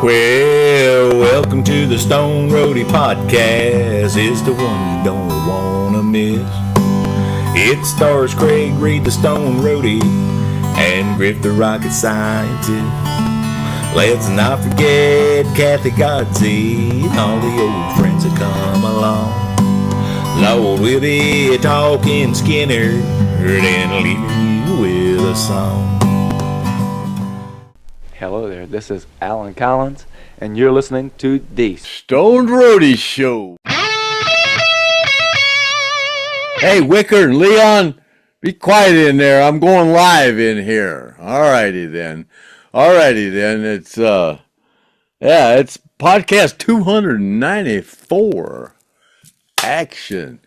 Well, welcome to the Stone Roadie podcast. It's the one you don't want to miss. It stars Craig Reed, the Stone Roadie, and Griff, the rocket scientist. Let's not forget Kathy Godsey and all the old friends that come along. Lord, we'll be talking Skynyrd and leaving you with a song. Hello there, this is Alan Collins, and you're listening to the Stoned Roadie Show. Hey, Wicker and Leon, be quiet in there. I'm going live in here. Alrighty then. It's it's podcast 294. Action.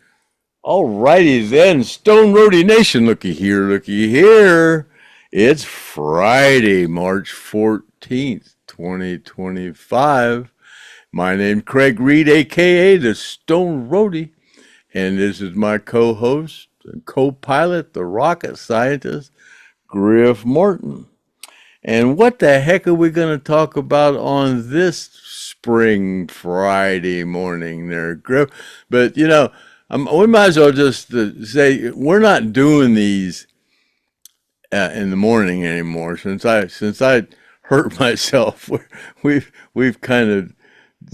Alrighty then, Stone Roadie Nation. Looky here. It's Friday, March 14th, 2025. My name's Craig Reed, a.k.a. the Stone Roadie, and this is my co-host and co-pilot, the rocket scientist, Griff Martin. And what the heck are we going to talk about on this spring Friday morning there, Griff? But, we might as well just say we're not doing these in the morning anymore. Since I hurt myself, we've kind of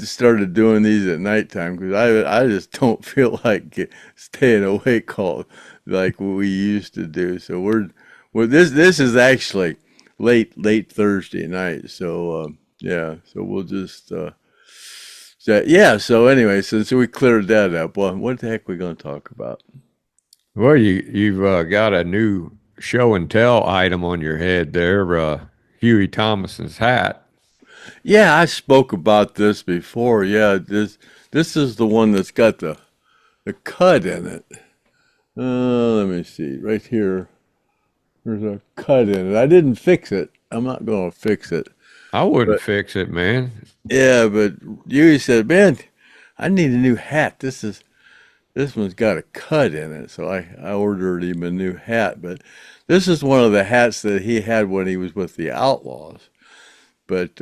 started doing these at nighttime because I just don't feel like staying awake all like we used to do. So this is actually late Thursday night. So so we'll just So anyway, since we cleared that up, well, what the heck are we going to talk about? Well, you've got a new show and tell item on your head there, Huey Thomasson's hat. Yeah, I spoke about this before. Yeah, this is the one that's got the cut in it. Let me see, right here. There's a cut in it. I didn't fix it. I'm not going to fix it. I wouldn't fix it, man. Yeah, but Huey said, "Man, I need a new hat. This one's got a cut in it." So I ordered him a new hat. But this is one of the hats that he had when he was with the Outlaws. But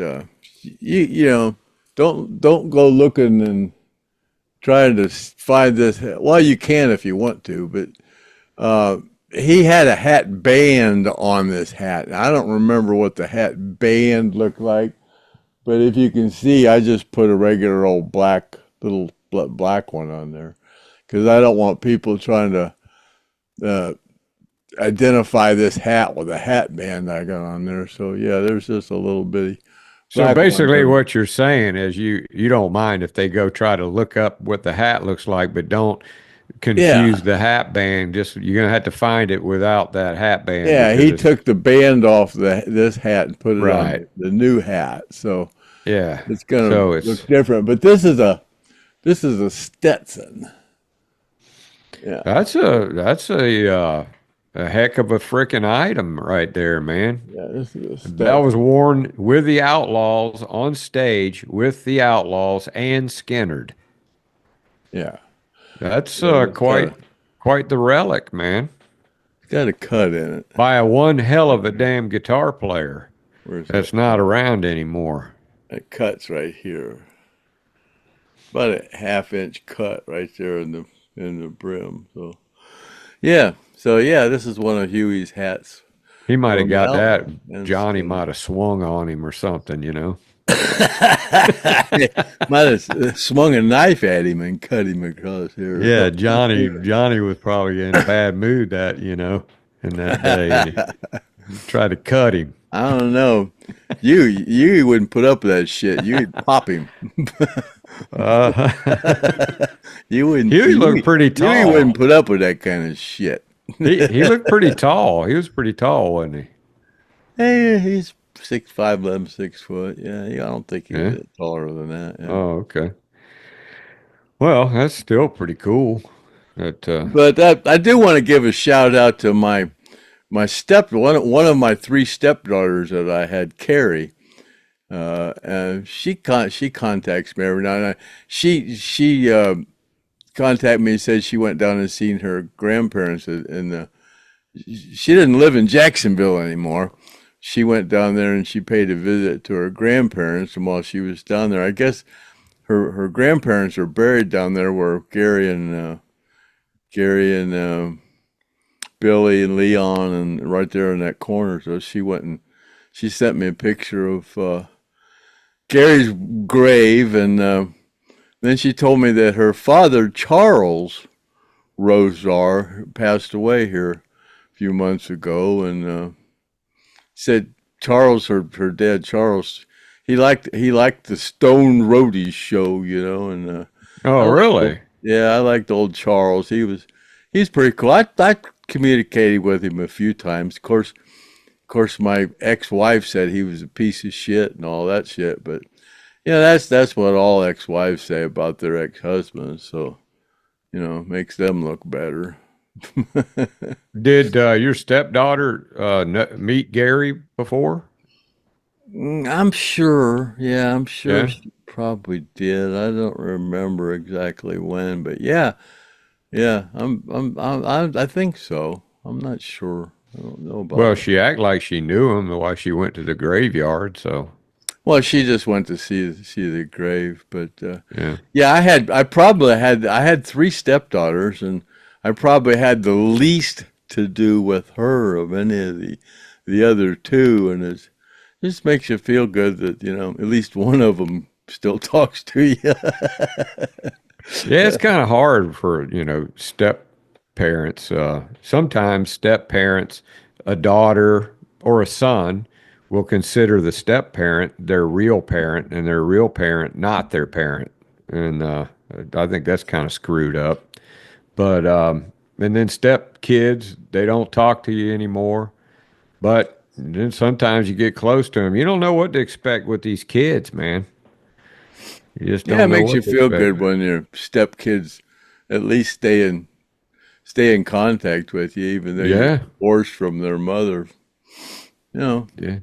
you don't go looking and trying to find this. Well, you can if you want to, but he had a hat band on this hat. I don't remember what the hat band looked like, but if you can see, I just put a regular old little black one on there because I don't want people trying to identify this hat with a hat band I got on there. So yeah, there's just a little bitty. So basically what you're saying is you don't mind if they go try to look up what the hat looks like, but don't confuse the hat band. Just you're going to have to find it without that hat band. Yeah, he took the band off this hat and put it on the new hat. So yeah, it's going to look different. But this is a Stetson. Yeah, that's a heck of a freaking item right there, man. Yeah, this is that was worn with the Outlaws on stage with the Outlaws and Skynyrd. Yeah, that's quite the relic, man. It's got a cut in it by one hell of a damn guitar player that's not around anymore. It cuts right here, about a half-inch cut right there in the brim. So yeah. So, this is one of Huey's hats. He might have got that. Johnny might have swung on him or something, Might have swung a knife at him and cut him across here. Yeah, Johnny was probably in a bad mood in that day. He tried to cut him. I don't know. You wouldn't put up with that shit. You'd pop him. You wouldn't. He looked pretty tall. You wouldn't put up with that kind of shit. He looked pretty tall. He was pretty tall, wasn't he? Hey, he's 6'5", 6 foot. Yeah, I don't think he's taller than that. Yeah. Oh, okay. Well, that's still pretty cool. But I do want to give a shout out to my one of my 3 stepdaughters that I had, Carrie. And she contacts me every now and then. She contacted me and said she went down and seen her grandparents she didn't live in Jacksonville anymore. she went down there and she paid a visit to her grandparents. And while she was down there, I guess her grandparents are buried down there where Gary and Billy and Leon and right there in that corner. So she went and she sent me a picture of Gary's grave, and then she told me that her father, Charles Rosar, passed away here a few months ago, and said Charles, her dad Charles, he liked the Stone Roadie show, you know, and Oh, really? yeah, I liked old Charles. He's pretty cool. I communicated with him a few times. Of course, my ex-wife said he was a piece of shit and all that shit, but that's what all ex-wives say about their ex-husbands. So, makes them look better. Did your stepdaughter meet Gary before? I'm sure. Yeah, I'm sure Yeah. she probably did. I don't remember exactly when, but yeah. I think so. I'm not sure. I don't know about Well, it. she acted like she knew him while she went to the graveyard. So Well, she just went to see the grave, but yeah. yeah, I had three stepdaughters, and I probably had the least to do with her of any of the other two, and it just makes you feel good that at least one of them still talks to you. Yeah, it's kind of hard for, step parents. Sometimes step parents, a daughter or a son, will consider the step parent their real parent and their real parent not their parent. And I think that's kind of screwed up. But, and then step kids, they don't talk to you anymore. But then sometimes you get close to them. You don't know what to expect with these kids, man. You just don't Yeah, it know makes what you to feel expect. good when your stepkids at least stay in contact with you, even though you're Yeah. divorced from their mother. At Yeah.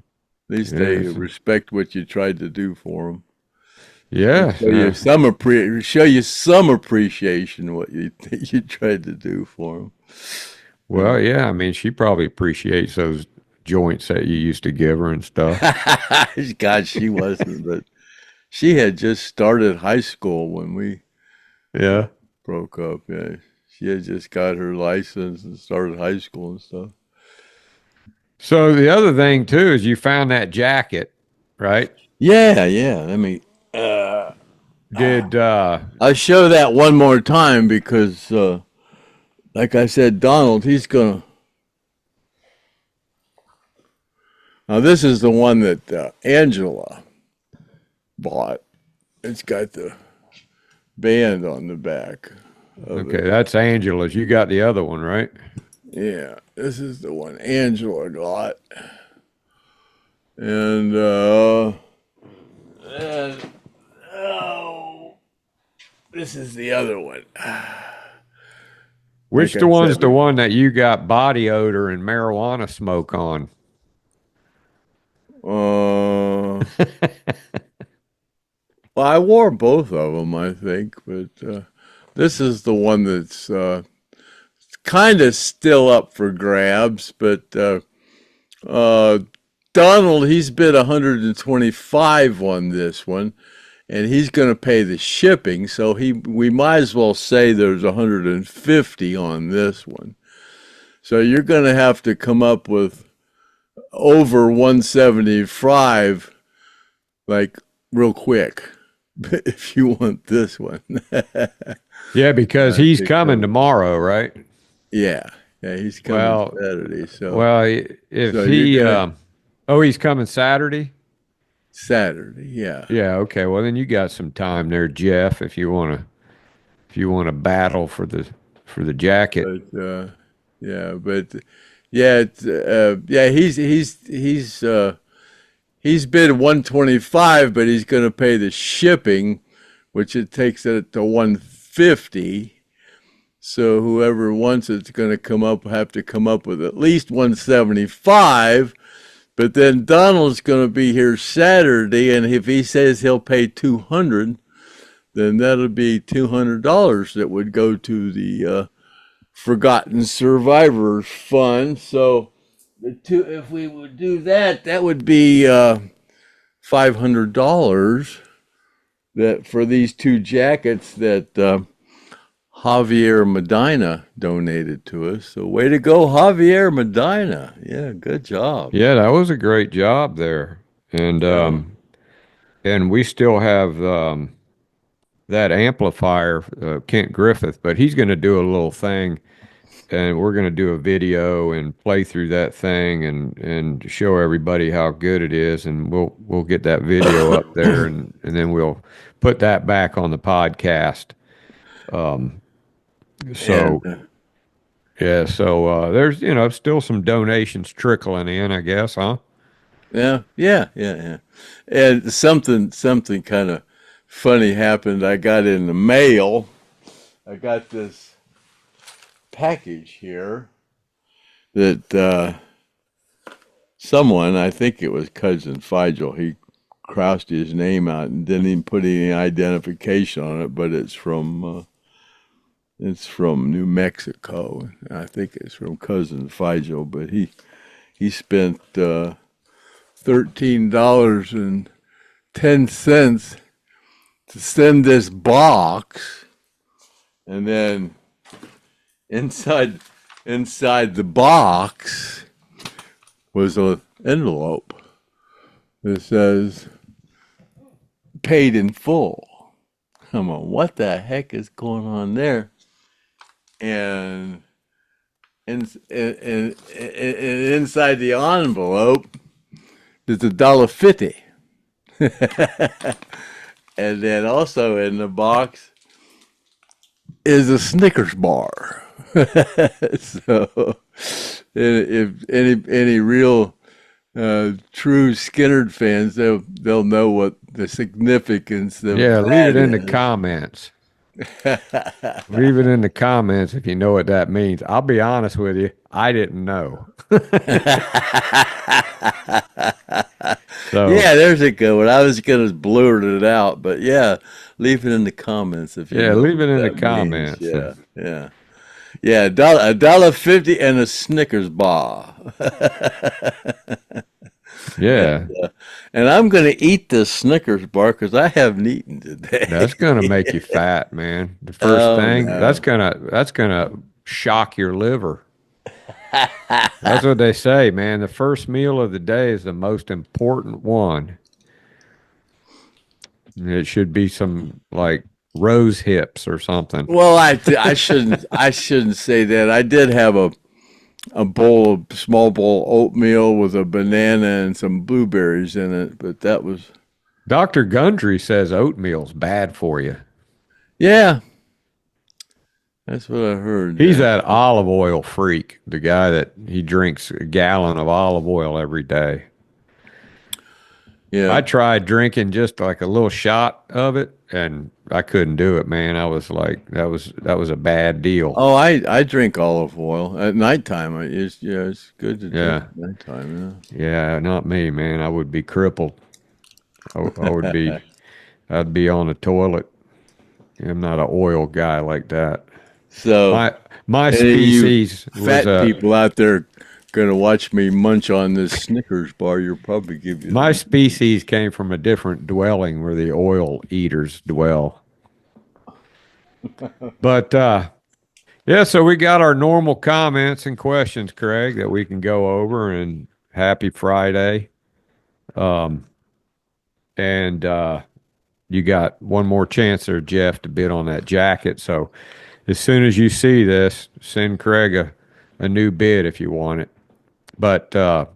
least Yeah, they it's- respect what you tried to do for them. Yeah. Show you some appreciation what you tried to do for them. Well, yeah. I mean, she probably appreciates those joints that you used to give her and stuff. God, she wasn't, but she had just started high school when we Yeah. broke up. Yeah, she had just got her license and started high school and stuff. So the other thing too is you found that jacket, right? Yeah. Did I'll show that one more time because, like I said, Donald, he's gonna. Now this is the one that Angela bought. It's got the band on the back. okay, that's Angela's. You got the other one, right? Yeah, this is the one Angela got, and this is the other one. Which Like the I one's said, the one that you got body odor and marijuana smoke on? Well, I wore both of them, I think, but this is the one that's kind of still up for grabs. But Donald, he's bid 125 on this one, and he's going to pay the shipping. So we might as well say there's 150 on this one. So you're going to have to come up with over 175, like real quick, if you want this one. Yeah, because I he's think coming so. tomorrow, right? Yeah, he's coming Well, Saturday. So Well, if So he, you're gonna he's coming Saturday. Saturday, yeah. Yeah, okay. Well, then you got some time there, Jeff, if you want to battle for the jacket. But he's bid 125, but he's going to pay the shipping, which it takes it to 150. So whoever wants it's going to have to come up with at least 175. But then Donald's going to be here Saturday, and if he says he'll pay 200, then that'll be $200 that would go to the Forgotten Survivors Fund. So if we would do that, that would be $500 that for these 2 jackets that Javier Medina donated to us. So way to go, Javier Medina. Yeah, good job. Yeah, that was a great job there. And we still have that amplifier, Kent Griffith, but he's going to do a little thing, and we're going to do a video and play through that thing and show everybody how good it is, and we'll get that video up there, and then we'll put that back on the podcast. So there's still some donations trickling in, I guess, huh? Yeah. And something kind of funny happened. I got in the mail. I got this package here that someone, I think it was Cousin Figel, he crossed his name out and didn't even put any identification on it, but it's from New Mexico. I think it's from Cousin Figel, but he spent $13.10 to send this box, and then inside the box was an envelope that says paid in full. Come on, what the heck is going on there? And inside the envelope is $1.50. And then also in the box is a Snickers bar. So if any real true Skynyrd fans, they'll know what the significance of leave it in the is. Comments. Leave it in the comments if you know what that means. I'll be honest with you, I didn't know. So, yeah, there's a good one. I was gonna blurt it out, but yeah, leave it in the comments if you know leave it in the means. comments. Yeah. $1.50 and a Snickers bar. Yeah. And I'm gonna eat this Snickers bar because I haven't eaten today. That's gonna make you fat, man. The first thing no. that's gonna shock your liver. That's what they say, man. The first meal of the day is the most important one. It should be some like rose hips or something. Well, I shouldn't say that. I did have a small bowl oatmeal with a banana and some blueberries in it, but that was. Dr. Gundry says oatmeal's bad for you. Yeah. That's what I heard. He's that olive oil freak, the guy that he drinks a gallon of olive oil every day. Yeah. I tried drinking just like a little shot of it, and I couldn't do it, man. I was like, that was a bad deal. Oh, I drink olive oil at nighttime. It's good to drink at nighttime. Yeah, not me, man. I would be crippled. I would be. I'd be on the toilet. I'm not an oil guy like that. So my species fat people out there gonna watch me munch on this Snickers bar. You'll probably give you. My species came from a different dwelling where the oil eaters dwell. But so we got our normal comments and questions, Craig, that we can go over. And happy Friday. And you got one more chance there, Jeff, to bid on that jacket. So as soon as you see this, send Craig a new bid if you want it. But the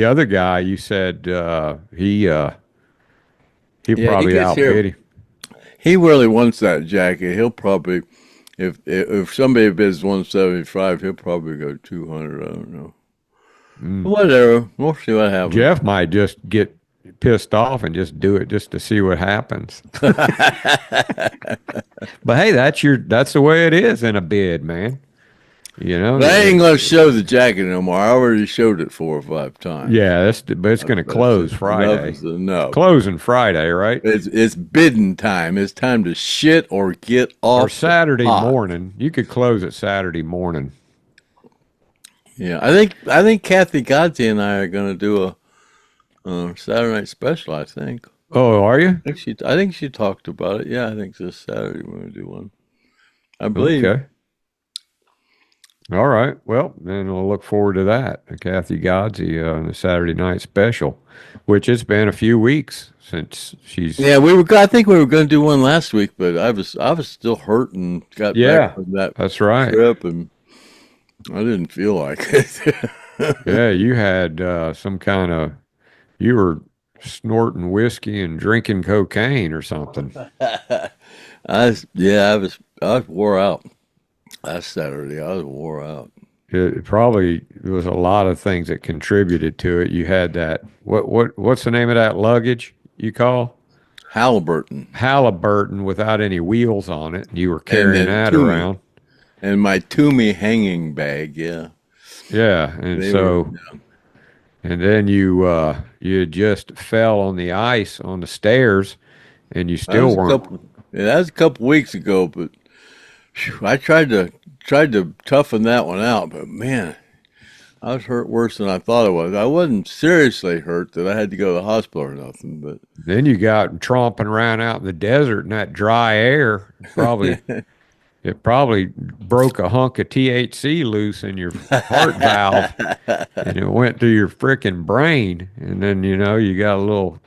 other guy, you said he probably outbid him. He really wants that jacket. He'll probably, if somebody bids 175, he'll probably go 200. I don't know. Whatever. We'll see what happens. Jeff might just get pissed off and just do it just to see what happens. But hey, that's the way it is in a bid, man. You know, but I ain't gonna show the jacket no more. I already showed it 4 or 5 times. Yeah, but it's gonna close Friday. No, closing Friday, right? It's bidding time. It's time to shit or get off. Or Saturday morning. You could close it Saturday morning. Yeah, I think Kathy Godsey and I are going to do a Saturday night special. I think. Oh, are you? I think she talked about it. Yeah, I think this Saturday we're going to do one. I believe. Okay. All right. Well, then we'll look forward to that. Kathy Godsey the Saturday night special, which it's been a few weeks since she's. Yeah, I think we were going to do one last week, but I was still hurt and got back from that That's right. trip, and I didn't feel like it. Yeah, you had you were snorting whiskey and drinking cocaine or something. I was wore out last Saturday. I was wore out. It probably was a lot of things that contributed to it. You had that what's the name of that luggage you call? Halliburton without any wheels on it. You were carrying that Toomey. around. And my Toomey hanging bag, yeah. Yeah, and and then you just fell on the ice on the stairs, and you still weren't. That was a couple weeks ago, but I tried to toughen that one out, but man, I was hurt worse than I thought I was. I wasn't seriously hurt that I had to go to the hospital or nothing, but then you got tromping around out in the desert in that dry air. It probably broke a hunk of THC loose in your heart valve, and it went to your frickin' brain, and then you got a little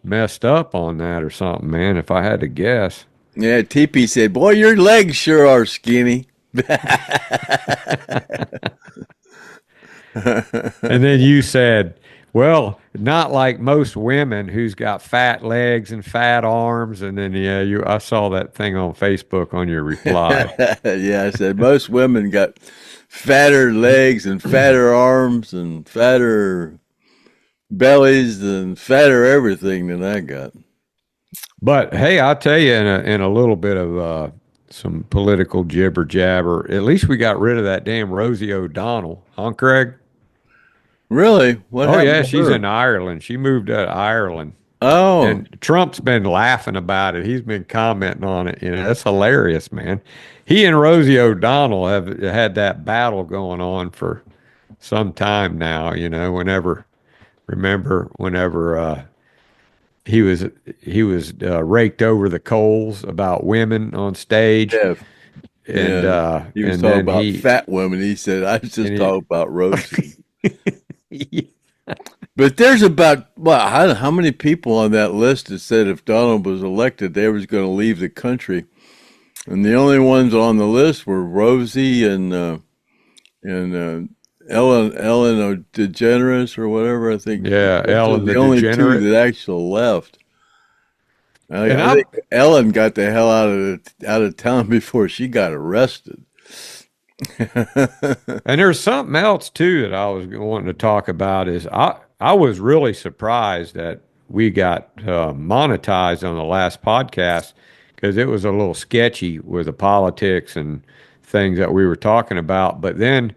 messed up on that or something, man. If I had to guess. Yeah, TP said, "Boy, your legs sure are skinny." And then you said, well, not like most women who's got fat legs and fat arms. And then, I saw that thing on Facebook on your reply. Yeah, I said most women got fatter legs and fatter arms and fatter bellies and fatter everything than I got. But hey, I'll tell you, in a little bit of some political jibber jabber, at least we got rid of that damn Rosie O'Donnell, huh, Craig? Really? What happened yeah, to she's her? in Ireland. She moved to Ireland. Oh, And Trump's been laughing about it. He's been commenting on it. That's hilarious, man. He and Rosie O'Donnell have had that battle going on for some time now. Whenever he was raked over the coals about women on stage, yeah. and He was and talking then about fat women. He said, "I was just talking about Rosie." But there's about how many people on that list that said if Donald was elected, they was going to leave the country, and the only ones on the list were Rosie and Ellen DeGeneres or whatever. I think. Yeah, Ellen the only DeGenerate. two that actually left. I think Ellen got the hell out of town before she got arrested. And there's something else too that I was wanting to talk about is I was really surprised that we got monetized on the last podcast because it was a little sketchy with the politics and things that we were talking about. But then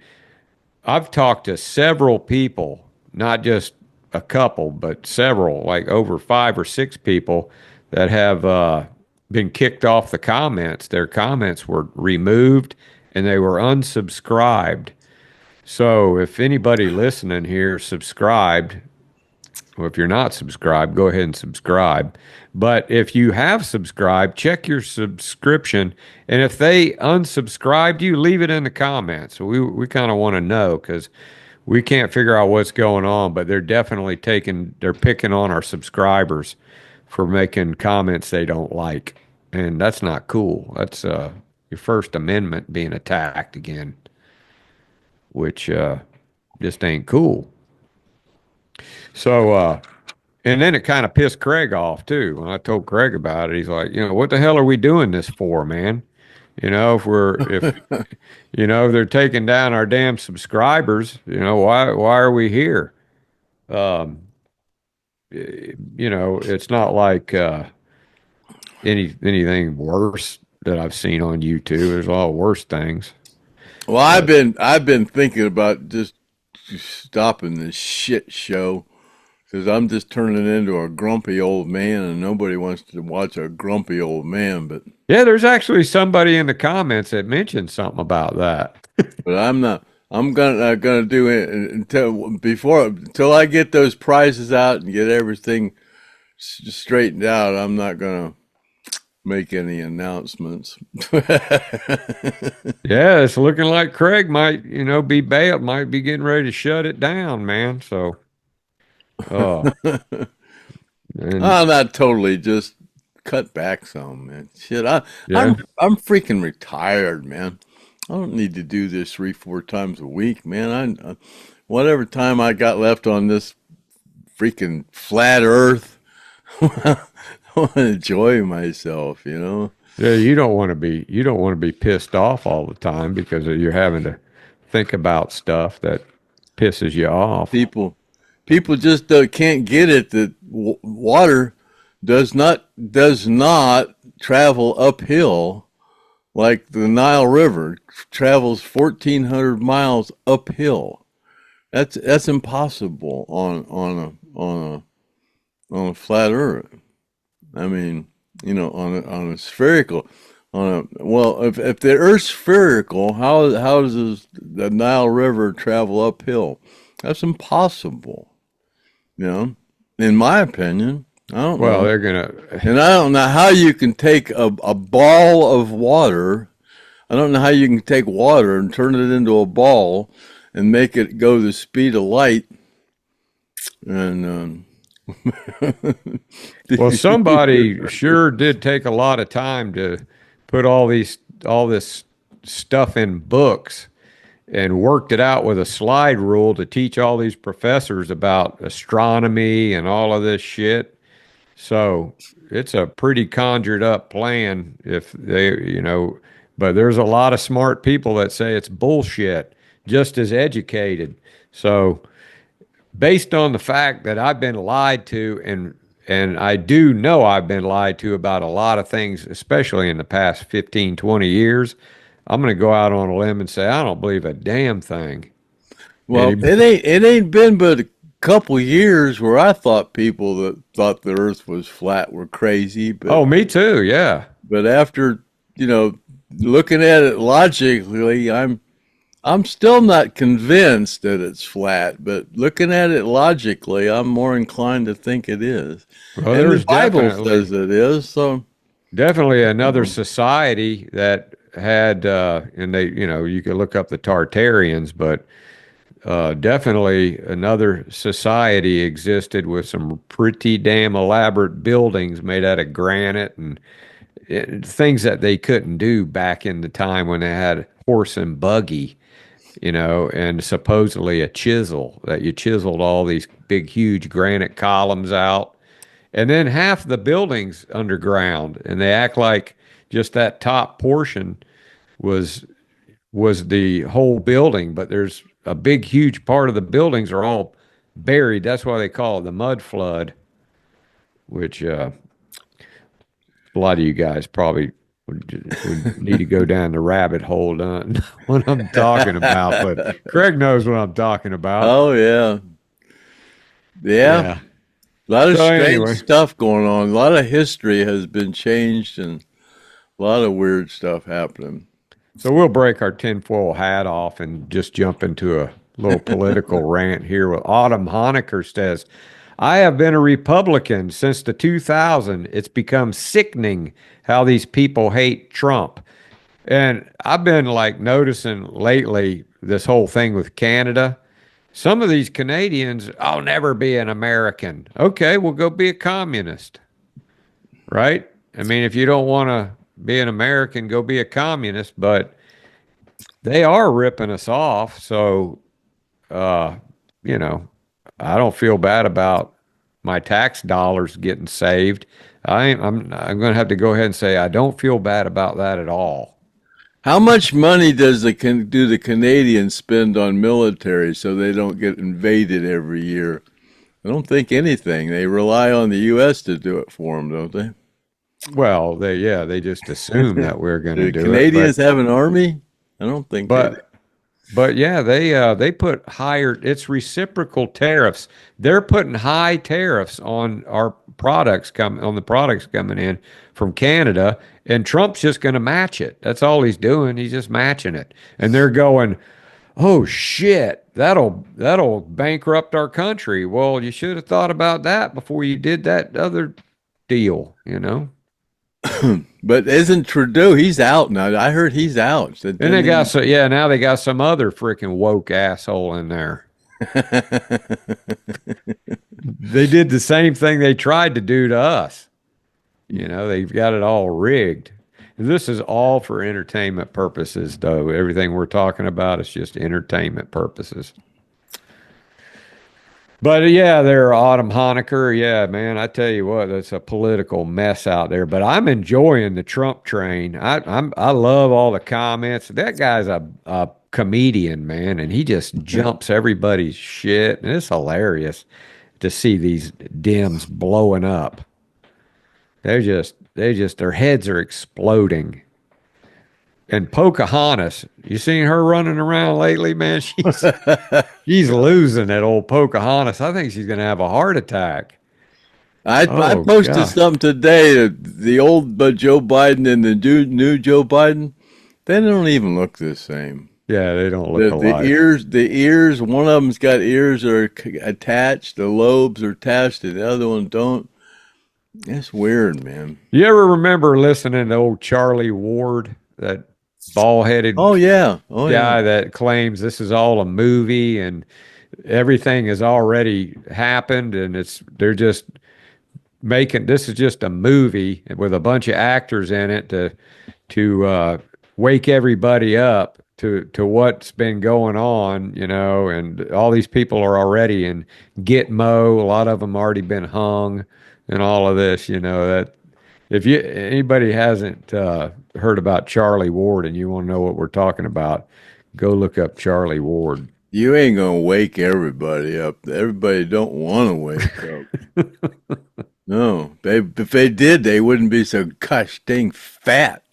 I've talked to several people, not just a couple, but several, like over 5 or 6 people that have been kicked off the comments. Their comments were removed and they were unsubscribed. So if anybody listening here subscribed, well, if you're not subscribed, go ahead and subscribe. But if you have subscribed, check your subscription. And if they unsubscribed you, leave it in the comments. We kind of want to know because we can't figure out what's going on, but they're definitely they're picking on our subscribers for making comments they don't like. And that's not cool. That's your First Amendment being attacked again, which just ain't cool. So, and then it kind of pissed Craig off too. When I told Craig about it, he's like, what the hell are we doing this for, man? If they're taking down our damn subscribers, why are we here? It's not like anything worse that I've seen on YouTube. There's a lot of worse things. Well, I've been thinking about just stopping this shit show because I'm just turning into a grumpy old man, and nobody wants to watch a grumpy old man. But yeah, there's actually somebody in the comments that mentioned something about that. but I'm not. I'm gonna do it until I get those prizes out and get everything straightened out. I'm not gonna make any announcements. Yeah, it's looking like Craig might, be bailed, might be getting ready to shut it down, man. So, and I'm not totally, just cut back some, man. Shit, yeah, I'm freaking retired, man. I don't need to do this 3-4 times a week, man. Whatever time I got left on this freaking flat Earth, I want to enjoy myself, yeah, you don't want to be pissed off all the time because you're having to think about stuff that pisses you off. People just can't get it that water does not travel uphill like the Nile River travels 1,400 miles uphill. That's impossible on a flat Earth. I mean, on a spherical, if the Earth's spherical, how does the Nile River travel uphill? That's impossible. In my opinion. I don't know. They're gonna, and I don't know how you can take a ball of water. I don't know how you can take water and turn it into a ball and make it go the speed of light. And well, somebody sure did take a lot of time to put all this stuff in books and worked it out with a slide rule to teach all these professors about astronomy and all of this shit. So it's a pretty conjured up plan if they, but there's a lot of smart people that say it's bullshit, just as educated. So based on the fact that I've been lied to, and I do know I've been lied to about a lot of things, especially in the past 15, 20 years, I'm going to go out on a limb and say I don't believe a damn thing. Well, it ain't been but a couple years where I thought people that thought the Earth was flat were crazy. But, me too, yeah. But after looking at it logically, I'm still not convinced that it's flat. But looking at it logically, I'm more inclined to think it is. Well, and the Bible says it is. So definitely another society that had, and they, you could look up the Tartarians, but definitely another society existed with some pretty damn elaborate buildings made out of granite and things that they couldn't do back in the time when they had horse and buggy, and supposedly a chisel that you chiseled all these big, huge granite columns out. And then half the buildings underground, and they act like just that top portion was the whole building, but there's a big, huge part of the buildings are all buried. That's why they call it the mud flood, which a lot of you guys probably would need to go down the rabbit hole on what I'm talking about. But Craig knows what I'm talking about. Oh, yeah. Yeah. A lot of strange stuff going on. A lot of history has been changed and a lot of weird stuff happening. So we'll break our tinfoil hat off and just jump into a little political rant here. With Autumn Honecker says, I have been a Republican since the 2000. It's become sickening how these people hate Trump. And I've been noticing lately this whole thing with Canada. Some of these Canadians, I'll never be an American. Okay, well, go be a communist, right? I mean, if you don't want to be an American, go be a communist, but they are ripping us off. So, I don't feel bad about my tax dollars getting saved. I'm going to have to go ahead and say I don't feel bad about that at all. How much money do the Canadians spend on military so they don't get invaded every year? I don't think anything. They rely on the U.S. to do it for them, don't they? Well, they just assume that we're going to do it. Do Canadians have an army? I don't think. But yeah, they put higher. It's reciprocal tariffs. They're putting high tariffs on our products coming in from Canada, and Trump's just going to match it. That's all he's doing. He's just matching it, and they're going, oh shit, that'll bankrupt our country. Well, you should have thought about that before you did that other deal, you know. But isn't Trudeau? He's out now. I heard he's out. So Then they got now they got some other freaking woke asshole in there. They did the same thing they tried to do to us. You know, they've got it all rigged. This is all for entertainment purposes, though. Everything we're talking about is just entertainment purposes. But yeah, they're Autumn Honecker. Yeah, man, I tell you what, that's a political mess out there. But I'm enjoying the Trump train. I love all the comments. That guy's a comedian, man, and he just jumps everybody's shit, and it's hilarious to see these Dems blowing up. Their heads are exploding. And Pocahontas, you seen her running around lately, man? She's losing that old Pocahontas. I think she's going to have a heart attack. I posted something today. The old Joe Biden and the new Joe Biden, they don't even look the same. Yeah, they don't look alike. The ears. One of them's got ears that are attached. The lobes are attached, and the other one don't. It's weird, man. You ever remember listening to old Charlie Ward, that bald-headed guy that claims this is all a movie and everything has already happened, and they're just making this is just a movie with a bunch of actors in it to wake everybody up to what's been going on, you know, and all these people are already in Gitmo. A lot of them already been hung and all of this, you know, that if anybody hasn't heard about Charlie Ward and you want to know what we're talking about, go look up Charlie Ward. You ain't gonna wake everybody up. Everybody don't want to wake up. No, if they did, they wouldn't be so gosh dang fat.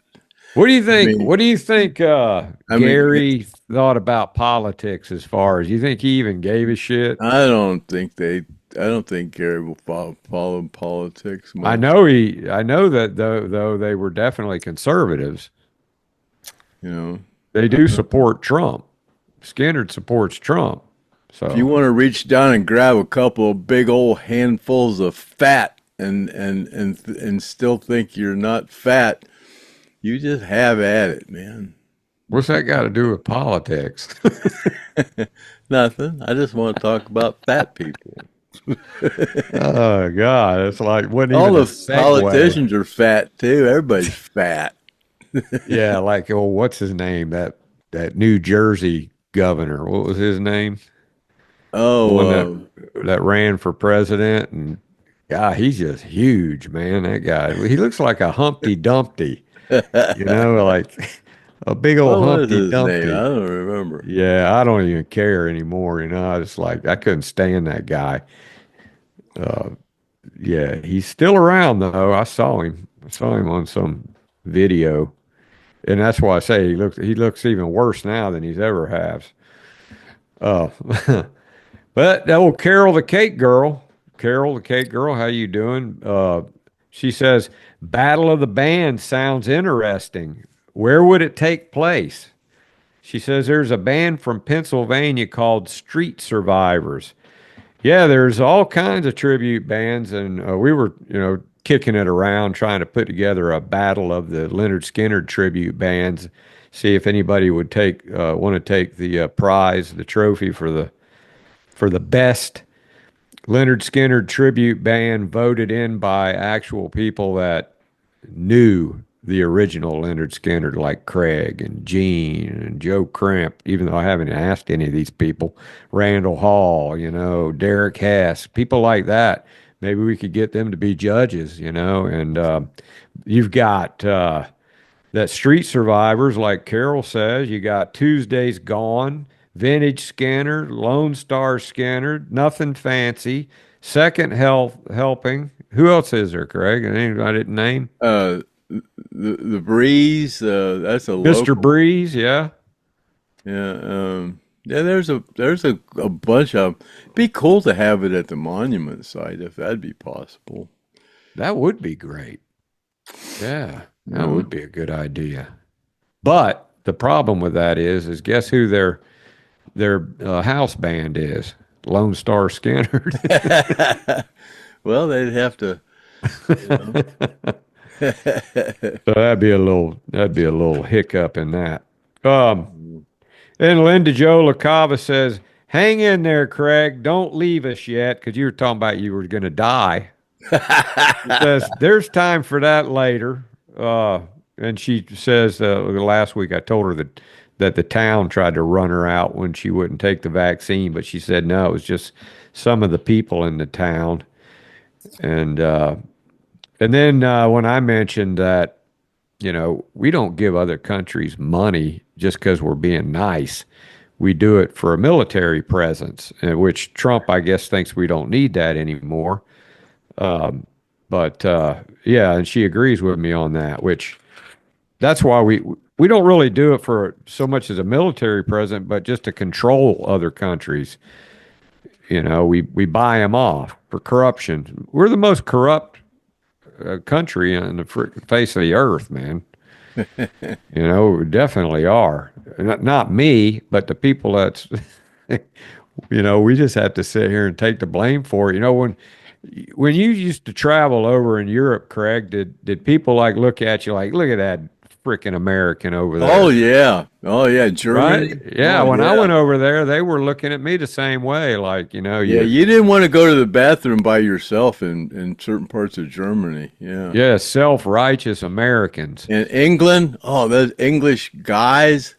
What do you think? What do you think Gary thought about politics? As far as you think he even gave a shit? I don't think Gary will follow politics much. I know that though they were definitely conservatives. You know, they do support Trump. Skynyrd supports Trump. So if you want to reach down and grab a couple of big old handfuls of fat and still think you're not fat, you just have at it, man. What's that got to do with politics? Nothing. I just want to talk about fat people. Oh God, it's like all the politicians are fat too. Everybody's fat. Yeah, like what's his name? That New Jersey governor. What was his name? Oh, that ran for president, and God, he's just huge, man. That guy. He looks like a Humpty Dumpty. You know, like a big old Humpty Dumpty. I don't remember. Yeah, I don't even care anymore. You know, I couldn't stand that guy. Yeah, he's still around though. I saw him on some video, and that's why I say he looks even worse now than he's ever has. But that old Carol the cake girl, how you doing? She says, Battle of the Band sounds interesting. Where would it take place? She says there's a band from Pennsylvania called Street Survivors. Yeah, there's all kinds of tribute bands, and we were, kicking it around trying to put together a battle of the Lynyrd Skynyrd tribute bands, see if anybody would want to take the prize, the trophy for the best Lynyrd Skynyrd tribute band, voted in by actual people that knew the original Lynyrd Skynyrd, like Craig and Gene and Joe Crimp, even though I haven't asked any of these people. Randall Hall, Derek Hess, people like that. Maybe we could get them to be judges, and you've got that Street Survivors, like Carol says. You got Tuesday's Gone, Vintage Skynyrd, Lone Star Skynyrd, Nothing Fancy, Second Helping. Who else is there, Craig? Anything I didn't name? The Breeze. That's a Mr. local. Breeze. Yeah. Yeah. Yeah. There's a bunch of. It'd be cool to have it at the monument site if that'd be possible. That would be great. Yeah, that would be a good idea. But the problem with that is guess who they're their house band is. Lone Star Skynyrd. Well, they'd have to. You know. So that'd be a little hiccup in that. And Linda Jo LaCava says, "Hang in there, Craig. Don't leave us yet," because you were talking about you were going to die. She says, "There's time for that later." And she says, last week I told her that the town tried to run her out when she wouldn't take the vaccine, but she said no, it was just some of the people in the town. And then when I mentioned that, we don't give other countries money just because we're being nice. We do it for a military presence, which Trump, I guess, thinks we don't need that anymore. But and she agrees with me on that, which that's why we don't really do it for so much as a military presence, but just to control other countries. We buy them off for corruption. We're the most corrupt country on the face of the earth, man. We definitely are. Not me, but the people that's, we just have to sit here and take the blame for it. When you used to travel over in Europe, Craig, did people look at you like, look at that freaking American over there? Oh yeah, Germany. Right? Yeah, when I went over there, they were looking at me the same way, you didn't want to go to the bathroom by yourself in certain parts of Germany. Yeah, self-righteous Americans. In England, those English guys.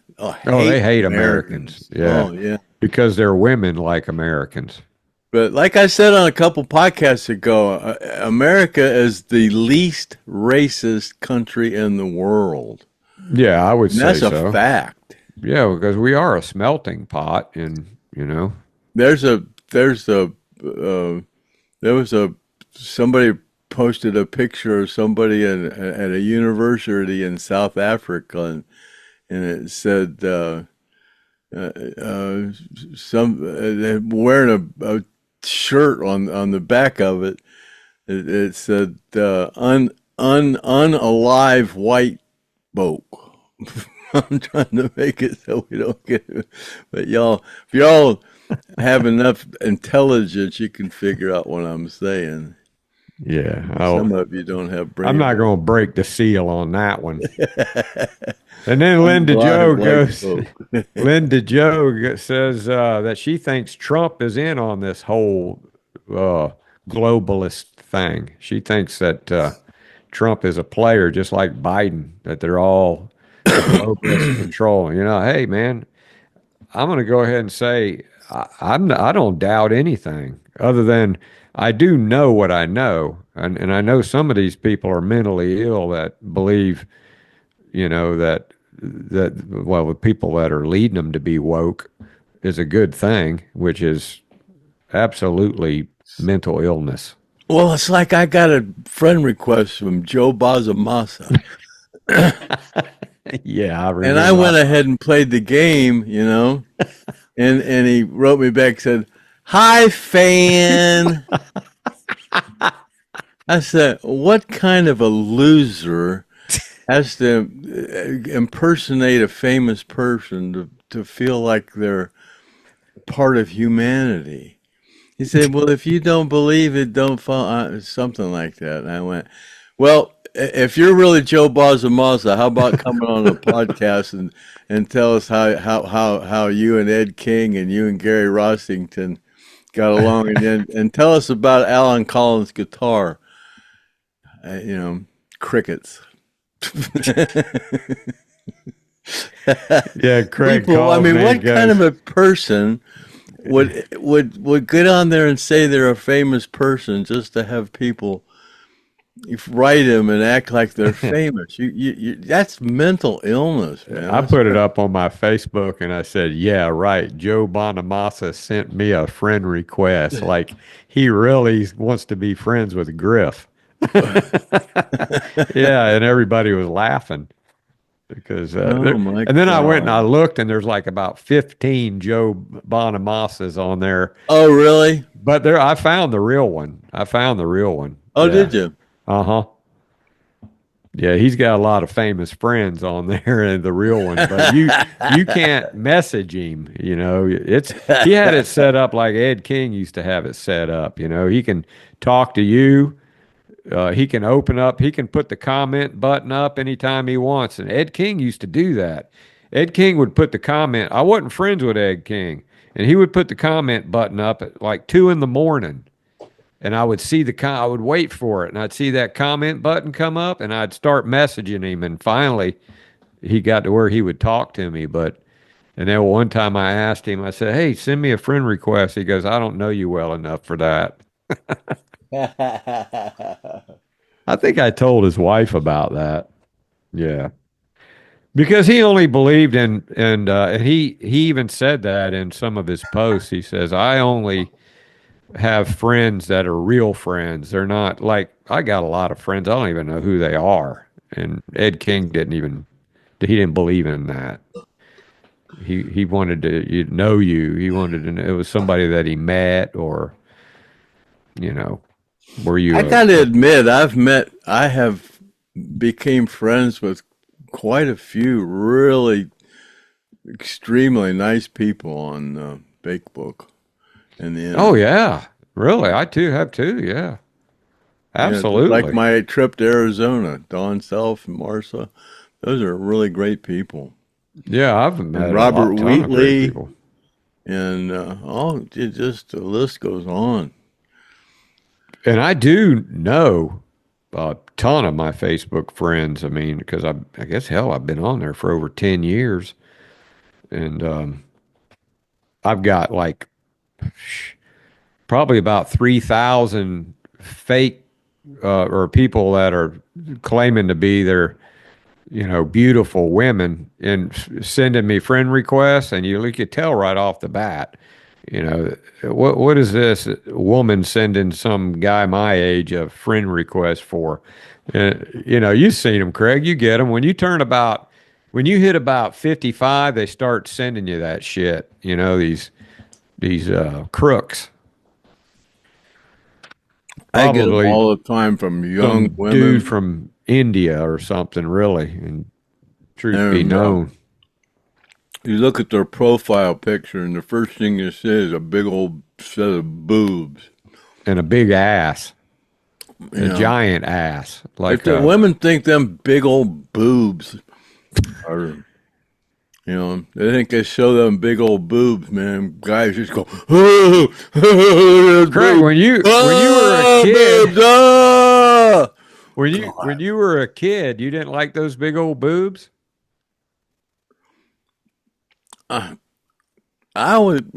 They hate Americans. Yeah. Oh yeah, because they're women like Americans. But like I said on a couple podcasts ago, America is the least racist country in the world. Yeah, I would say so. That's a fact. Yeah, because we are a smelting pot, and somebody posted a picture of somebody at a university in South Africa, and it said wearing a shirt on the back of it. It said unalive white folk. I'm trying to make it so we don't get it. But if y'all have enough intelligence, you can figure out what I'm saying. Yeah. Some of you don't have brain. I'm not going to break the seal on that one. And then Linda Jo says that she thinks Trump is in on this whole globalist thing. She thinks that Trump is a player just like Biden, that they're all globalist control. Hey, man, I'm going to go ahead and say I don't doubt anything other than I do know what I know. And I know some of these people are mentally ill that believe, that the people that are leading them to be woke is a good thing, which is absolutely mental illness. Well, it's like I got a friend request from Joe Bonamassa. Yeah, I remember. And I went ahead and played the game, and he wrote me back, said, "Hi, fan." I said, what kind of a loser has to impersonate a famous person to feel like they're part of humanity? He said, well, if you don't believe it, don't follow, something like that. And I went, well, if you're really Joe Bonamassa, how about coming on a podcast and tell us how you and Ed King and you and Gary Rossington got along, and tell us about Alan Collins' guitar. Crickets. Yeah, Craig. What kind of a person would get on there and say they're a famous person just to have people write them and act like they're famous? That's mental illness, man. I put it up on my Facebook and I said, yeah, right. Joe Bonamassa sent me a friend request. Like he really wants to be friends with Griff. Yeah, and everybody was laughing because and then I went and I looked and there's like about 15 Joe Bonamassas on there. Oh, really? But I found the real one. Oh, yeah. Did you? Uh-huh. Yeah, he's got a lot of famous friends on there, and the real one. But you can't message him. You know, he had it set up like Ed King used to have it set up. You know, he can talk to you. He can open up. He can put the comment button up anytime he wants. And Ed King used to do that. Ed King would put the comment. I wasn't friends with Ed King, and he would put the comment button up at like 2 a.m. And I would see I would wait for it, and I'd see that comment button come up, and I'd start messaging him. And finally, he got to where he would talk to me. And then one time I asked him, I said, "Hey, send me a friend request." He goes, "I don't know you well enough for that." I think I told his wife about that. Yeah, because he only believed and he even said that in some of his posts. He says, "I only have friends that are real friends. They're not like I got a lot of friends. I don't even know who they are." And Ed King he didn't believe in that. He wanted to know you. He wanted to know it was somebody that he met or, you know, were you? I gotta admit, I have became friends with quite a few really extremely nice people on FakeBook. And then, oh yeah, really? I too have too. Yeah, absolutely. Like my trip to Arizona, Don Self and Marcia, those are really great people. Yeah, I've met Robert Wheatley, people. And just the list goes on. And I do know a ton of my Facebook friends. I mean, because I guess hell, I've been on there for over 10 years, and I've got like probably about 3,000 fake or people that are claiming to be their, beautiful women and sending me friend requests, and you could tell right off the bat, what is this woman sending some guy my age a friend request for? You've seen them, Craig. You get them when you hit about 55, they start sending you that shit. These crooks. I get them all the time from young women. Dude from India or something, really. And truth be known. You look at their profile picture, and the first thing you see is a big old set of boobs. And a big ass. A giant ass. Like if the women think them big old boobs are... they think they show them big old boobs, man. Guys just go, oh, Craig, when you were a kid, when you were a kid, you didn't like those big old boobs? I would,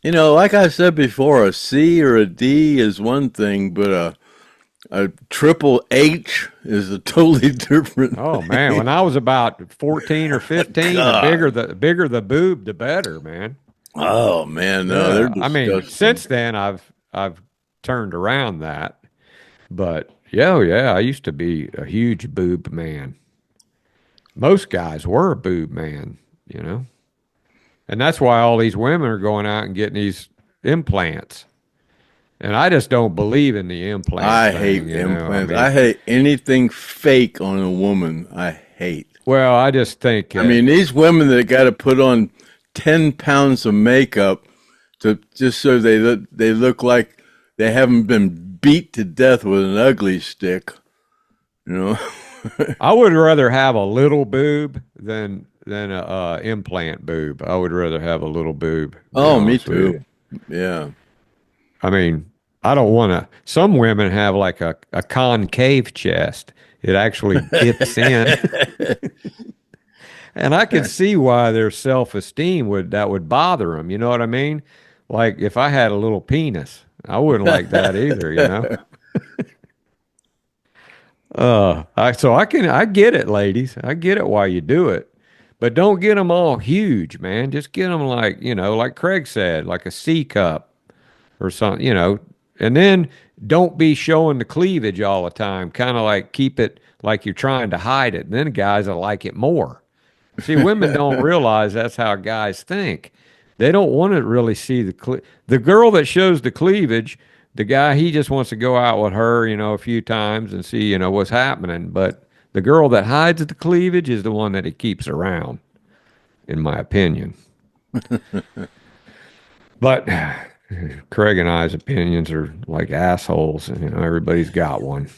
like I said before, a C or a D is one thing, but a triple H is a totally different Oh thing. man, when I was about 14 or 15, the bigger the boob, the better, man. Oh man, no, they're disgusting. I mean, since then I've turned around that. But yeah, I used to be a huge boob man. Most guys were a boob man, And that's why all these women are going out and getting these implants. And I just don't believe in the implants. I hate implants. I hate anything fake on a woman. I hate. Well, I just think... these women that got to put on 10 pounds of makeup just so they look like they haven't been beat to death with an ugly stick. I would rather have a little boob than a implant boob. I would rather have a little boob. Oh, me too. Yeah. I mean, I don't want to. Some women have like a concave chest. It actually dips in. And I can see why their self-esteem would bother them. You know what I mean? Like if I had a little penis, I wouldn't like that either, I get it, ladies. I get it why you do it. But don't get them all huge, man. Just get them like, like Craig said, like a C cup or something, and then don't be showing the cleavage all the time. Kind of like keep it like you're trying to hide it. And then guys will like it more. See, women don't realize that's how guys think. They don't want to really see the girl that shows the cleavage. the guy, he just wants to go out with her, a few times and see, what's happening. But the girl that hides the cleavage is the one that he keeps around, in my opinion. But Craig and I's opinions are like assholes, and everybody's got one.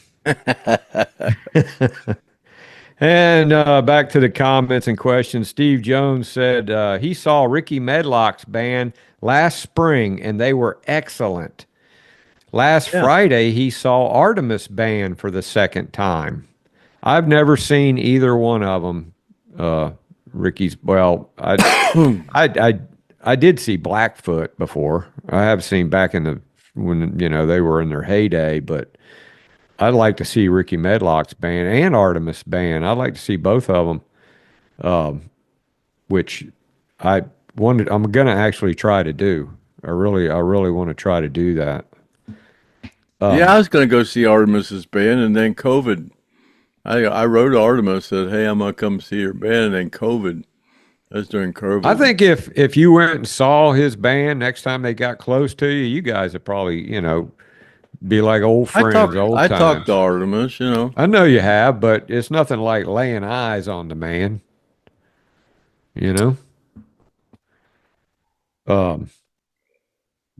And back to the comments and questions. Steve Jones said he saw Ricky Medlock's band last spring, and they were excellent. Last Friday, he saw Artimus band for the second time. I've never seen either one of them. Ricky's, well, I did see Blackfoot before. I have seen back when they were in their heyday, but I'd like to see Ricky Medlock's band and Artimus band. I'd like to see both of them, which I'm going to actually try to do. I really want to try to do that. I was going to go see Artemis's band, and then COVID. I wrote to Artemis, said, "Hey, I'm going to come see your band," and then COVID. That's during COVID. I think if you went and saw his band next time they got close to you, you guys would probably, be like old friends, old times. I talked to Artemis, I know you have, but it's nothing like laying eyes on the man.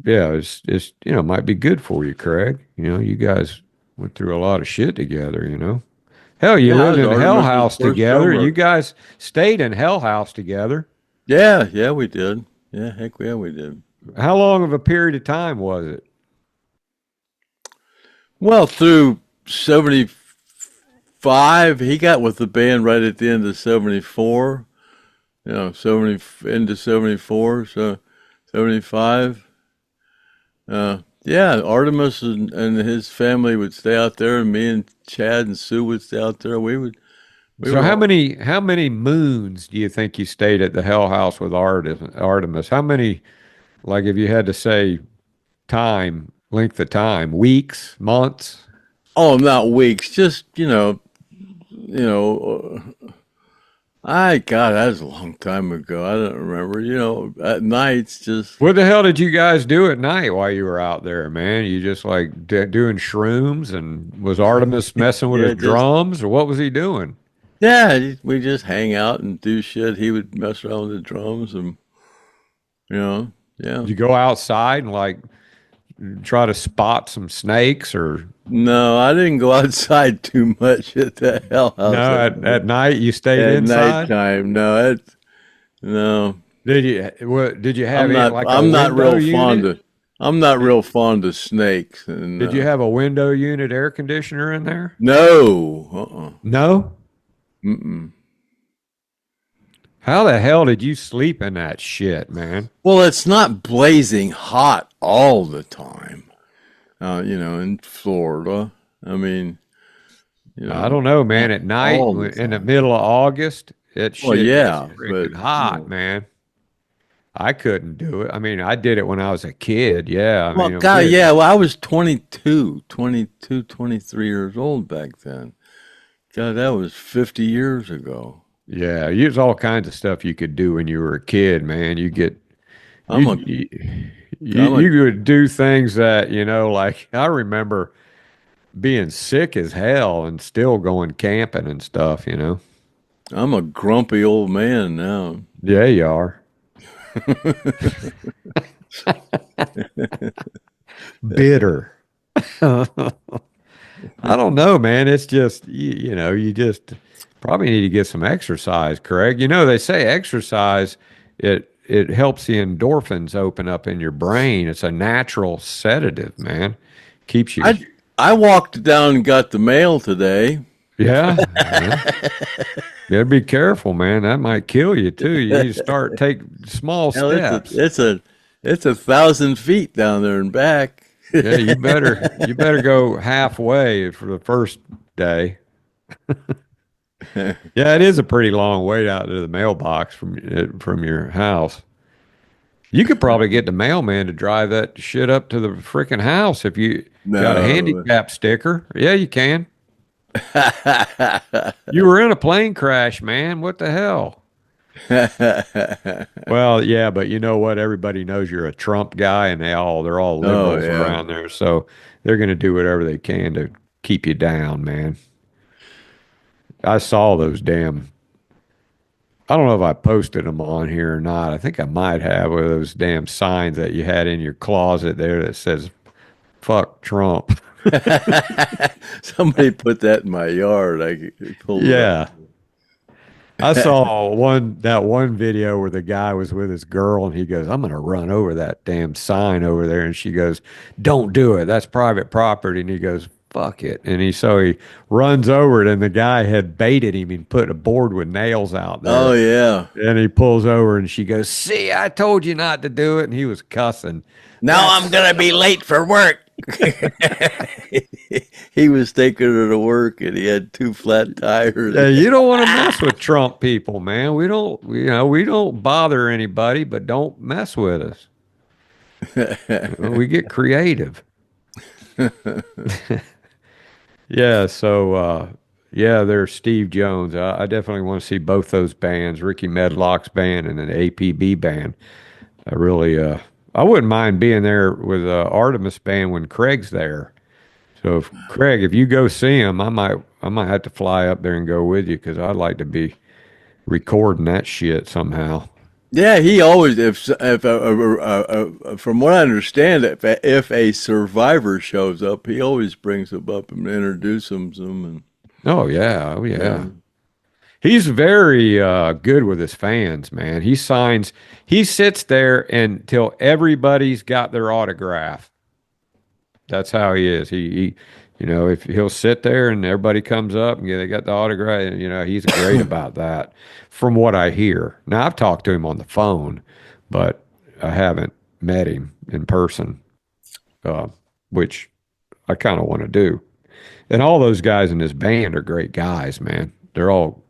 Yeah, it's might be good for you, Craig. You guys went through a lot of shit together. Hell, you lived in Hell House together. You guys stayed in Hell House together. Yeah, we did. Yeah, heck yeah, we did. How long of a period of time was it? Well, through 75, he got with the band right at the end of 74. 70 into 74, so 75. Artemis and his family would stay out there, and me and Chad and Sue would stay out there. How many moons do you think you stayed at the Hell House with Artemis? How many, like if you had to say length of time, weeks, months? Oh, not weeks, just, God, that was a long time ago. I don't remember. At nights, just. What the hell did you guys do at night while you were out there, man? You just like doing shrooms, and was Artemis messing with his drums, or what was he doing? Yeah, we just hang out and do shit. He would mess around with the drums, and yeah. Did you go outside and like try to spot some snakes or? No, I didn't go outside too much at the Hell House. No, at night you stayed inside. At nighttime, no. Did you have I'm not real fond of snakes. And, did you have a window unit air conditioner in there? No. No? Mm-mm. How the hell did you sleep in that shit, man? Well, it's not blazing hot all the time. In Florida. I mean, I don't know, man. At night, in the middle of August, it's freaking hot, man. I couldn't do it. I mean, I did it when I was a kid. Yeah. Well, I was 23 years old back then. God, that was 50 years ago. Yeah, there's all kinds of stuff you could do when you were a kid, man. You would do things that, like I remember being sick as hell and still going camping and stuff, I'm a grumpy old man now. Yeah, you are. Bitter. I don't know, man. It's just, you just probably need to get some exercise, Craig. They say exercise, it helps the endorphins open up in your brain. It's a natural sedative, man. Keeps you. I walked down and got the mail today. Yeah. You gotta be careful, man. That might kill you too. You need to take small steps. It's 1,000 feet down there and back. Yeah, you better go halfway for the first day. Yeah, it is a pretty long way out to the mailbox from your house. You could probably get the mailman to drive that shit up to the freaking house if you got a handicap sticker. Yeah, you can. You were in a plane crash, man. What the hell? Well, yeah, but you know what? Everybody knows you're a Trump guy, and they're all Oh liberals yeah. around there, so they're going to do whatever they can to keep you down, man. I saw those damn. I don't know if I posted them on here or not. I think I might have with those damn signs that you had in your closet there that says "fuck Trump." Somebody put that in my yard. I pulled it up. Yeah. I saw that one video where the guy was with his girl and he goes, "I'm gonna run over that damn sign over there," and she goes, "Don't do it. That's private property." And he goes, "Fuck it." And he runs over it and the guy had baited him and put a board with nails out Oh there. yeah. And he pulls over and she goes, "See, I told you not to do it." And he was cussing. Now I'm gonna be late for work. He was taking her to work and he had two flat tires. Yeah, you don't want to mess with Trump people, man. We don't bother anybody, but don't mess with us. We get creative. Yeah, so yeah, there's Steve Jones. I definitely want to see both those bands, Ricky Medlock's band and an APB band. I really I wouldn't mind being there with Artimus band when Craig's there. So if you go see him, I might have to fly up there and go with you because I'd like to be recording that shit somehow. Yeah, he always if from what I understand, if a survivor shows up, he always brings them up and introduces them and Oh yeah. yeah. He's very good with his fans, man. He sits there until everybody's got their autograph. That's how he is. If he'll sit there and everybody comes up and they got the autograph, he's great about that from what I hear. Now, I've talked to him on the phone, but I haven't met him in person, which I kind of want to do. And all those guys in this band are great guys, man. They're all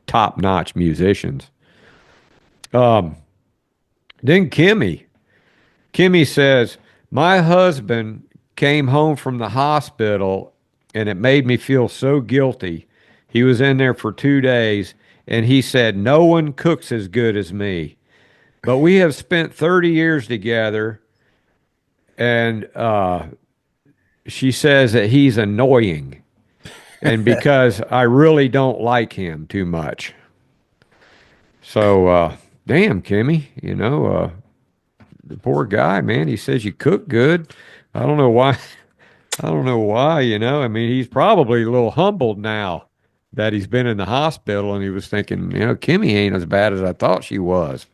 top-notch musicians. Um, then Kimmy says, "My husband came home from the hospital and it made me feel so guilty. He was in there for 2 days and he said, 'No one cooks as good as me.' But we have spent 30 years together and she says that he's annoying and because I really don't like him too much." So, damn, Kimmy, the poor guy, man, he says you cook good. I don't know why. I don't know why, I mean, he's probably a little humbled now that he's been in the hospital and he was thinking, Kimmy ain't as bad as I thought she was.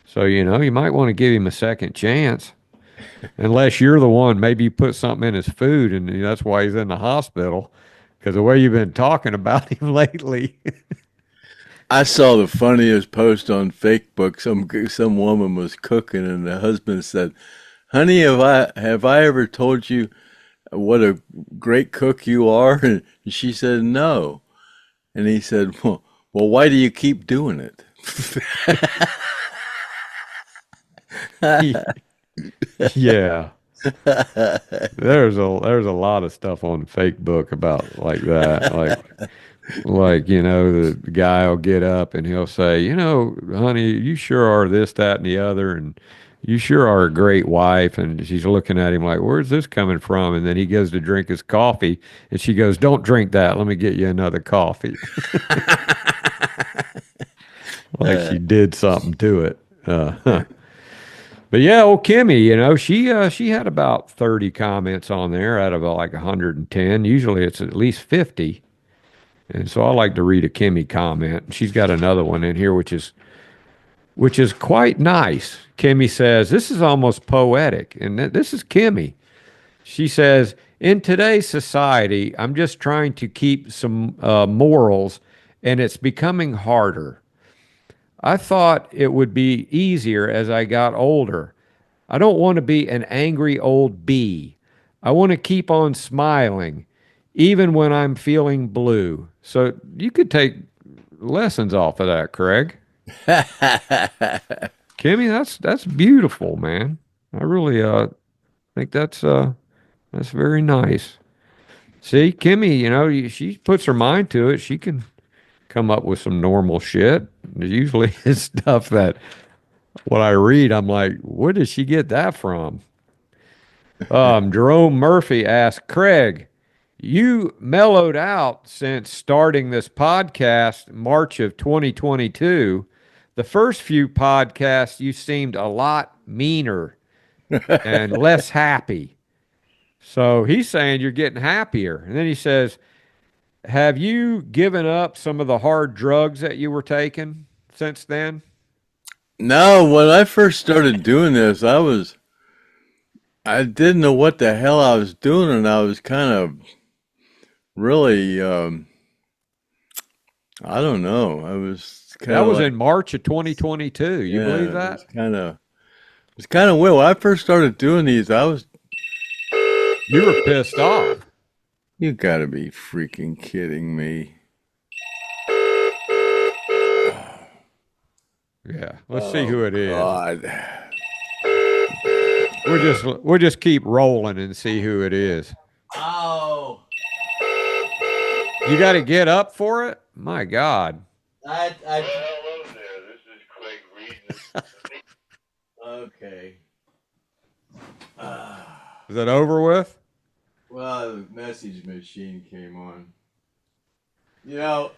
So, you might want to give him a second chance. Unless you're the one, maybe you put something in his food and that's why he's in the hospital. Because the way you've been talking about him lately. I saw the funniest post on FakeBook. Some woman was cooking, and the husband said, "Honey, have I ever told you what a great cook you are?" And she said, "No." And he said, "Well, why do you keep doing it?" Yeah. There's a lot of stuff on FakeBook about like that. Like, the guy will get up and he'll say, "Honey, you sure are this, that, and the other, and you sure are a great wife." And she's looking at him like, "Where's this coming from?" And then he goes to drink his coffee and she goes, "Don't drink that. Let me get you another coffee." Like she did something to it. But yeah, old Kimmy, she had about 30 comments on there out of like 110. Usually it's at least 50. And so I like to read a Kimmy comment. She's got another one in here which is quite nice. Kimmy says, "This is almost poetic." And this is Kimmy. She says, "In today's society, I'm just trying to keep some morals and it's becoming harder. I thought it would be easier as I got older. I don't want to be an angry old bee. I want to keep on smiling, even when I'm feeling blue." So you could take lessons off of that, Craig. Kimmy, that's beautiful, man. I really think that's very nice. See, Kimmy, she puts her mind to it. She can come up with some normal shit. Usually it's stuff that when I read, I'm like, where did she get that from? Jerome Murphy asked, Craig, you mellowed out since starting this podcast March of 2022. The first few podcasts, you seemed a lot meaner and less happy. So he's saying you're getting happier. And then he says, have you given up some of the hard drugs that you were taking since then? No, when I first started doing this, I didn't know what the hell I was doing, and I was kind of really, I don't know. I was kind That of was like, in March of 2022. You believe that? it was kind of weird. When I first started doing these, You were pissed off. you gotta be freaking kidding me. Yeah. Let's see who it is. God. We'll just keep rolling and see who it is. Oh, You got to get up for it? My God. I Hello there, this is Craig Reed. okay. Is that over with? Well, the message machine came on. You know,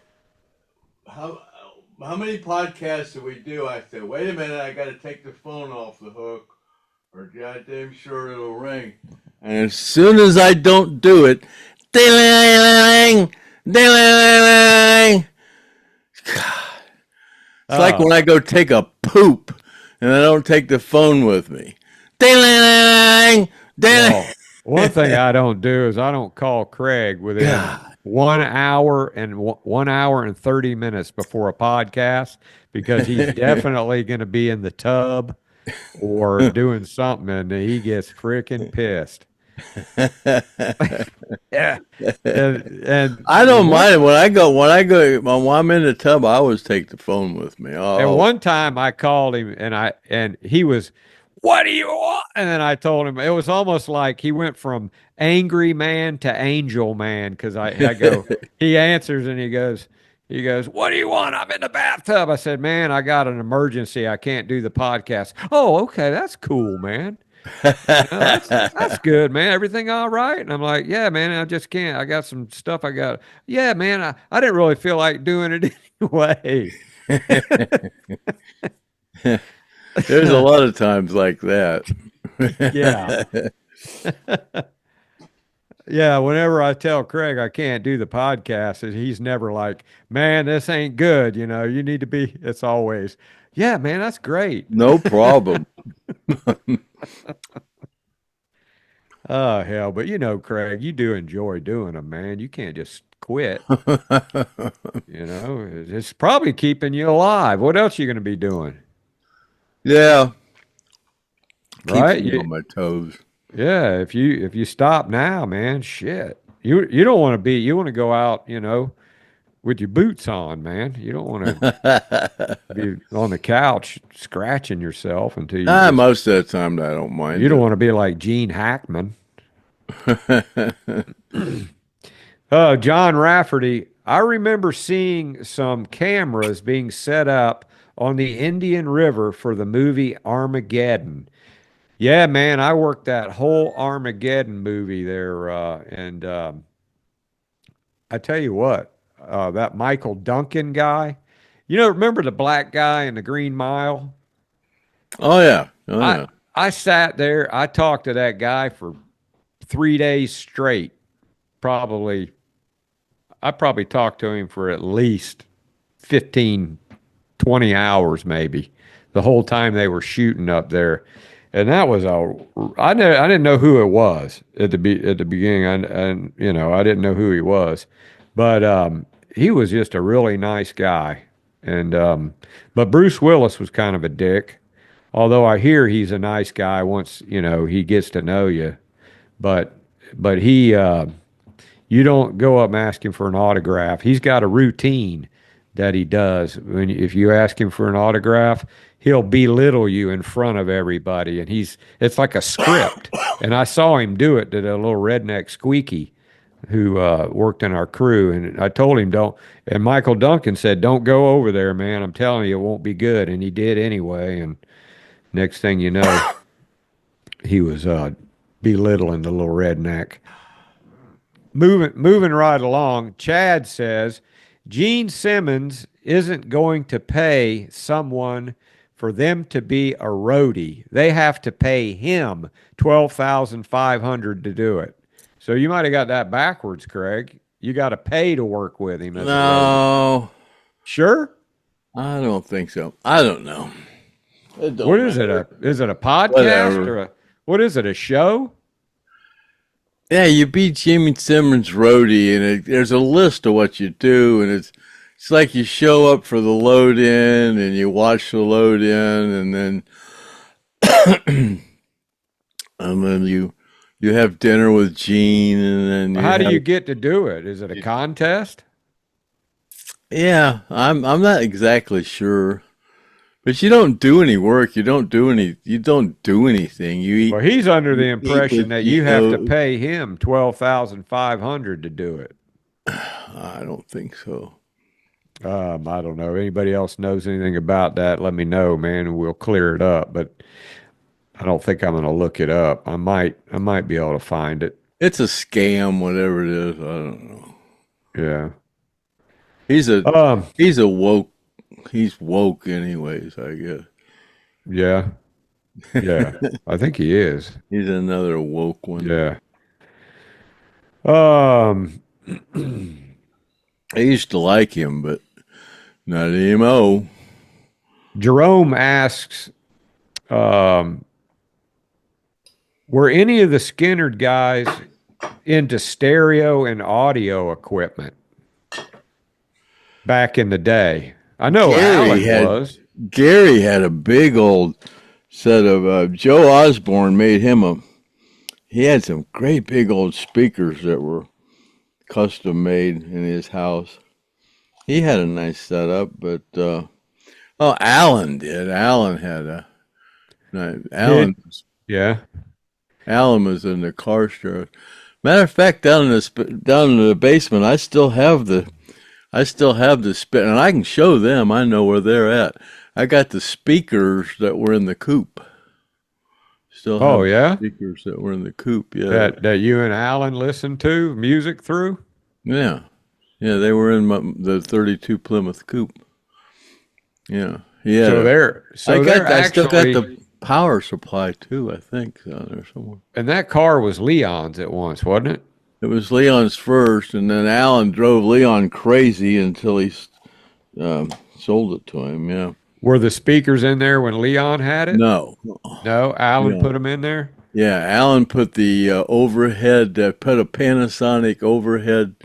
how many podcasts do we do? I said, wait a minute, I got to take the phone off the hook, or goddamn sure it'll ring. And as soon as I don't do it, ding, ding. God. It's like when I go take a poop and I don't take the phone with me. Ding, Well, one thing I don't do is I don't call Craig within 1 hour and 1 hour and 30 minutes before a podcast, because he's definitely going to be in the tub or doing something, and he gets freaking pissed. Yeah, and I don't mind it when I'm in the tub. I always take the phone with me. And one time I called him and he was, what do you want? And then I told him, it was almost like he went from angry man to angel man. Cause I go, he answers and he goes, what do you want? I'm in the bathtub. I said, man, I got an emergency. I can't do the podcast. Oh, okay. That's cool, man. That's good, man. Everything all right? And I'm like, yeah, man, I just can't. I got some stuff I got. Yeah, man, I didn't really feel like doing it anyway. There's a lot of times like that. Yeah. Yeah, whenever I tell Craig I can't do the podcast, he's never like, man, this ain't good. You know, you need to be, it's always, yeah, man, that's great. No problem. Oh, hell. But you know, Craig, you do enjoy doing them, man. You can't just quit. You know, it's probably keeping you alive. What else are you going to be doing? Yeah. Right? Keeps me on my toes. Yeah, if you stop now, man, shit. You don't want to be, you want to go out, you know, with your boots on, man. You don't want to be on the couch scratching yourself until you most of the time I don't mind. You don't want to be like Gene Hackman. John Rafferty, I remember seeing some cameras being set up on the Indian River for the movie Armageddon. Yeah, man, I worked that whole Armageddon movie there, and I tell you what, that Michael Duncan guy, you know, remember the black guy in the Green Mile? Oh yeah. Oh, I sat there, I talked to that guy for 3 days straight. I probably talked to him for at least 15, 20 hours maybe, the whole time they were shooting up there. And that was I didn't know who it was at the beginning. And you know, I didn't know who he was, but he was just a really nice guy. And but Bruce Willis was kind of a dick. Although I hear he's a nice guy once, you know, he gets to know you. But he, you don't go up and ask him for an autograph. He's got a routine that he does. If you ask him for an autograph, he'll belittle you in front of everybody. And it's like a script. And I saw him do it to the little redneck Squeaky who worked in our crew, and I told him don't. And Michael Duncan said, "Don't go over there, man. I'm telling you, it won't be good." And he did anyway. And next thing you know, he was belittling the little redneck. Moving right along, Chad says Gene Simmons isn't going to pay someone for them to be a roadie. They have to pay him $12,500 to do it. So you might have got that backwards, Craig. You got to pay to work with him as a roadie. No, Sure. I don't think so. I don't know. What is it? Is it a podcast Whatever. or what is it? A show? Yeah, you beat Jimmy Simmons roadie, and there's a list of what you do, and it's like you show up for the load in, and you watch the load in, and then you have dinner with Gene, and then How do you get to do it? Is it a contest? Yeah, I'm not exactly sure. But you don't do any work. You don't do anything. You eat. Well, he's under the impression with, that you have to pay him $12,500 to do it. I don't think so. I don't know. Anybody else knows anything about that? Let me know, man, and we'll clear it up. But I don't think I'm going to look it up. I might be able to find it. It's a scam, whatever it is. I don't know. Yeah. He's woke. He's woke, anyways, I guess. Yeah. Yeah. I think he is. He's another woke one. Yeah. I used to like him, but not anymore. Jerome asks, were any of the Skynyrd guys into stereo and audio equipment back in the day? I know Alan was. Gary had a big old set of Joe Osborne made him he had some great big old speakers that were custom made in his house. He had a nice setup, but Alan did. Alan had Alan was in the car stereo. Matter of fact, down in the basement, I still have the spit, and I can show them. I know where they're at. I got the speakers that were in the coupe. Still have speakers that were in the coupe. Yeah, that you and Alan listened to music through. Yeah, they were in the 32 Plymouth coupe. Yeah, yeah. I still got the power supply too. I think down there somewhere. And that car was Leon's at once, wasn't it? It was Leon's first, and then Alan drove Leon crazy until he sold it to him. Yeah. Were the speakers in there when Leon had it? No. Alan put them in there. Yeah, Alan put the overhead. Put a Panasonic overhead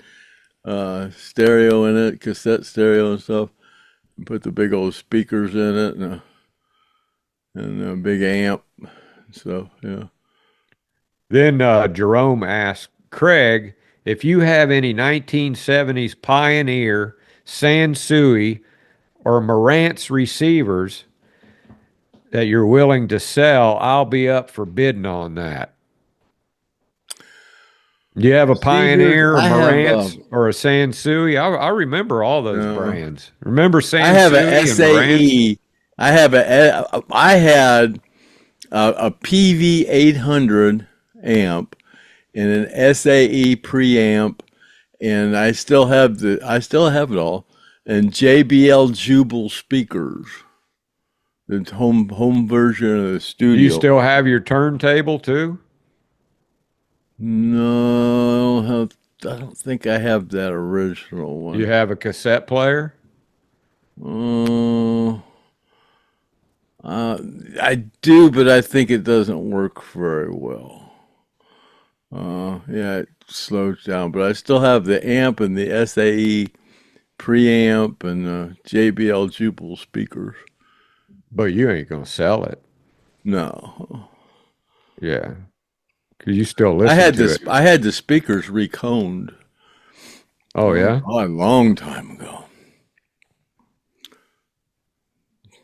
stereo in it, cassette stereo and stuff. And put the big old speakers in it and a big amp. So yeah. Then Jerome asked Craig if you have any 1970s Pioneer, Sansui, or Marantz receivers that you're willing to sell. I'll be up for bidding on that. Do you have a Pioneer, or Marantz, or a Sansui? I remember all those brands. Remember Sansui? I have an SAE. I had a PV 800 amp and an SAE preamp, and I still have it all. And JBL Jubal speakers, the home version of the studio. Do you still have your turntable too? No, I don't think I have that original one. You have a cassette player? I do, but I think it doesn't work very well. Yeah, it slows down, but I still have the amp and the SAE preamp and JBL Jubal speakers. But you ain't gonna sell it. No. Yeah, because you still listen to it. I had the speakers reconed. Oh yeah, a long time ago.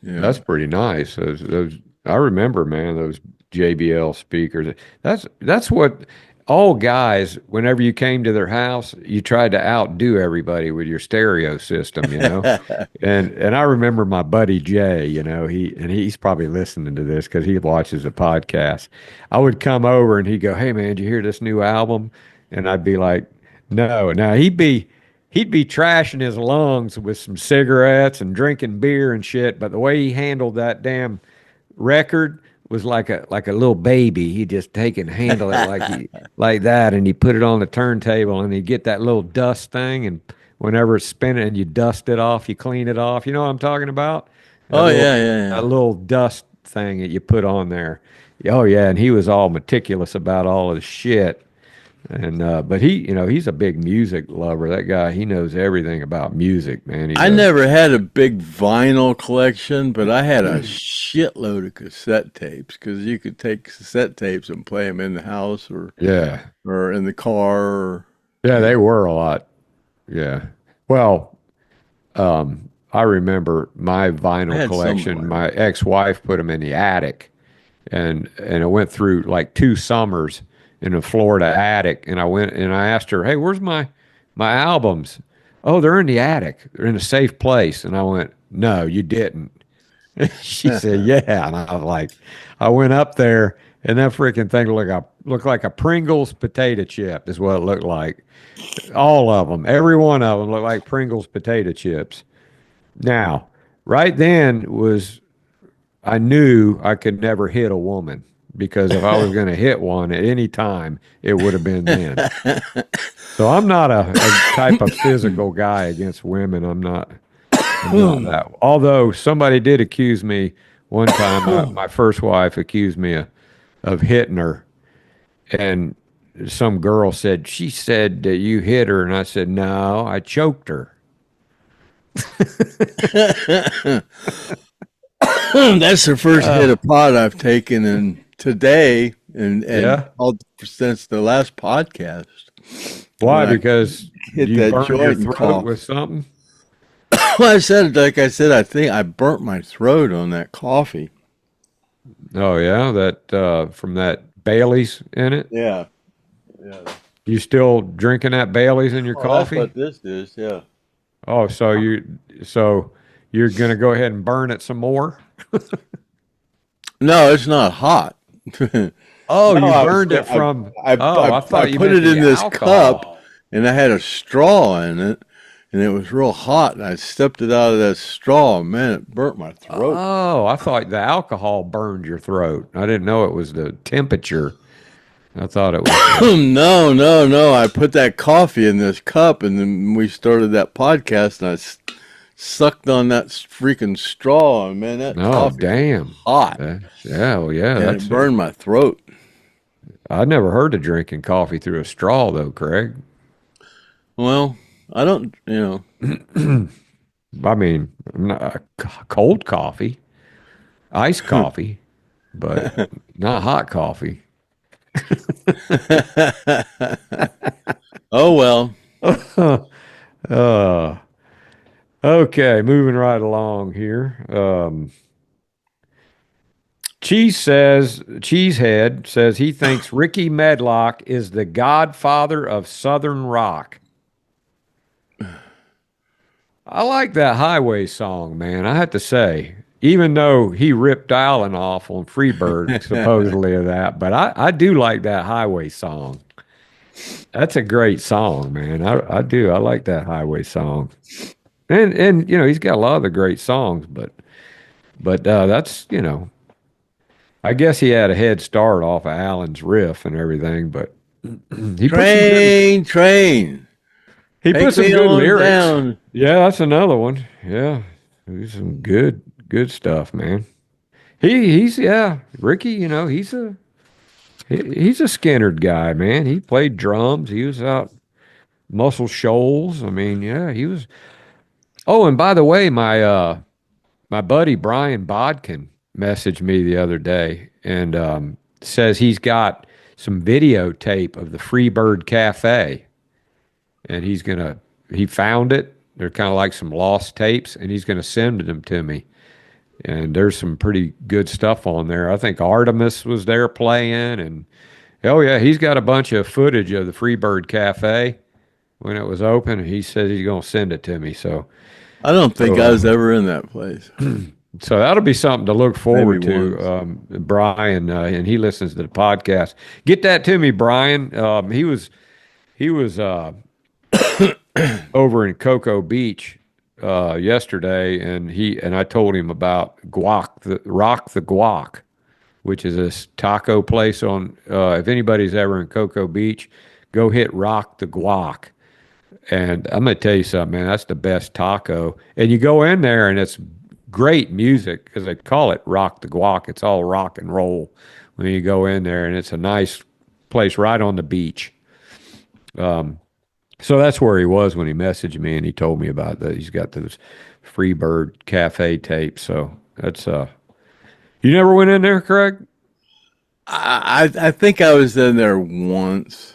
Yeah, that's pretty nice. Those I remember, man. Those JBL speakers. That's what all guys, whenever you came to their house, you tried to outdo everybody with your stereo system, you know. And I remember my buddy Jay, you know, he's probably listening to this because he watches the podcast. I would come over and he'd go, "Hey man, did you hear this new album?" And I'd be like, "No." Now he'd be trashing his lungs with some cigarettes and drinking beer and shit, but the way he handled that damn record was like a little baby. He just take and handle it like that, and he put it on the turntable, and he'd get that little dust thing, and whenever it's spinning, and you dust it off, you clean it off. You know what I'm talking about? Oh yeah. A little dust thing that you put on there. Oh yeah, and he was all meticulous about all his shit. And but he's a big music lover. That guy, he knows everything about music, man. I never had a big vinyl collection, but I had a shitload of cassette tapes because you could take cassette tapes and play them in the house or in the car. Yeah, they were a lot. Yeah. Well, I remember my vinyl collection. My ex-wife put them in the attic, and it went through like 2 summers in a Florida attic, and I went and I asked her, "Hey, where's my albums?" "Oh, they're in the attic. They're in a safe place." And I went, "No, you didn't." She said, "Yeah." And I was like, I went up there, and that freaking thing looked like a Pringles potato chip is what it looked like. All of them, every one of them looked like Pringles potato chips. Now, right then I knew I could never hit a woman. Because if I was going to hit one at any time, it would have been then. So I'm not a type of physical guy against women. I'm not that. Although somebody did accuse me one time, my first wife accused me of hitting her. And some girl said, she said that you hit her. And I said, no, I choked her. That's the first hit of pot I've taken in today and all since the last podcast. Why? Because hit you that burned your joint throat cough with something? Well, I think I burnt my throat on that coffee. Oh yeah, that from that Bailey's in it. Yeah. You still drinking that Bailey's in your coffee? That's what this is. Yeah. Oh, so you're gonna go ahead and burn it some more? No, it's not hot. Oh, no, you burned it from. I thought you put it in this alcohol. cup, and I had a straw in it, and it was real hot. And I stepped it out of that straw, and man, it burnt my throat. Oh, I thought the alcohol burned your throat. I didn't know it was the temperature. I thought it was. No. I put that coffee in this cup, and then we started that podcast, and I sucked on that freaking straw, and man, that coffee damn was hot. And it burned my throat. I never heard of drinking coffee through a straw, though, Craig. Well, I don't, I mean, cold coffee, iced coffee, but not hot coffee. Oh, well. Okay, moving right along here. Cheesehead says he thinks Ricky Medlock is the godfather of Southern rock. I like that Highway song, man. I have to say, even though he ripped Allen off on Freebird, supposedly of that, but I do like that Highway song. That's a great song, man. I do. I like that Highway song. And he's got a lot of the great songs, but that's, I guess he had a head start off of Allen's riff and everything, but he train. He put some good lyrics. Down. Yeah, that's another one. Yeah, he's some good stuff, man. He's Ricky. He's a Skynyrd guy, man. He played drums. He was out Muscle Shoals. I mean, yeah, he was. Oh, and by the way, my buddy Brian Bodkin messaged me the other day and says he's got some videotape of the Freebird Cafe, and he found it. They're kind of like some lost tapes, and he's gonna send them to me. And there's some pretty good stuff on there. I think Artimus was there playing, Oh yeah, he's got a bunch of footage of the Freebird Cafe when it was open, and he said he's going to send it to me. So, I don't think I was ever in that place. so that'll be something to look forward Maybe to. Brian, and he listens to the podcast. Get that to me, Brian. He was over in Cocoa Beach yesterday, and I told him about Guac, the Rock the Guac, which is a taco place on. If anybody's ever in Cocoa Beach, go hit Rock the Guac. And I'm gonna tell you something, man. That's the best taco. And you go in there, and it's great music because they call it Rock the Guac. It's all rock and roll when you go in there, and it's a nice place right on the beach. So that's where he was when he messaged me, and he told me about that. He's got those Freebird Cafe tapes. So that's You never went in there, Craig? I think I was in there once.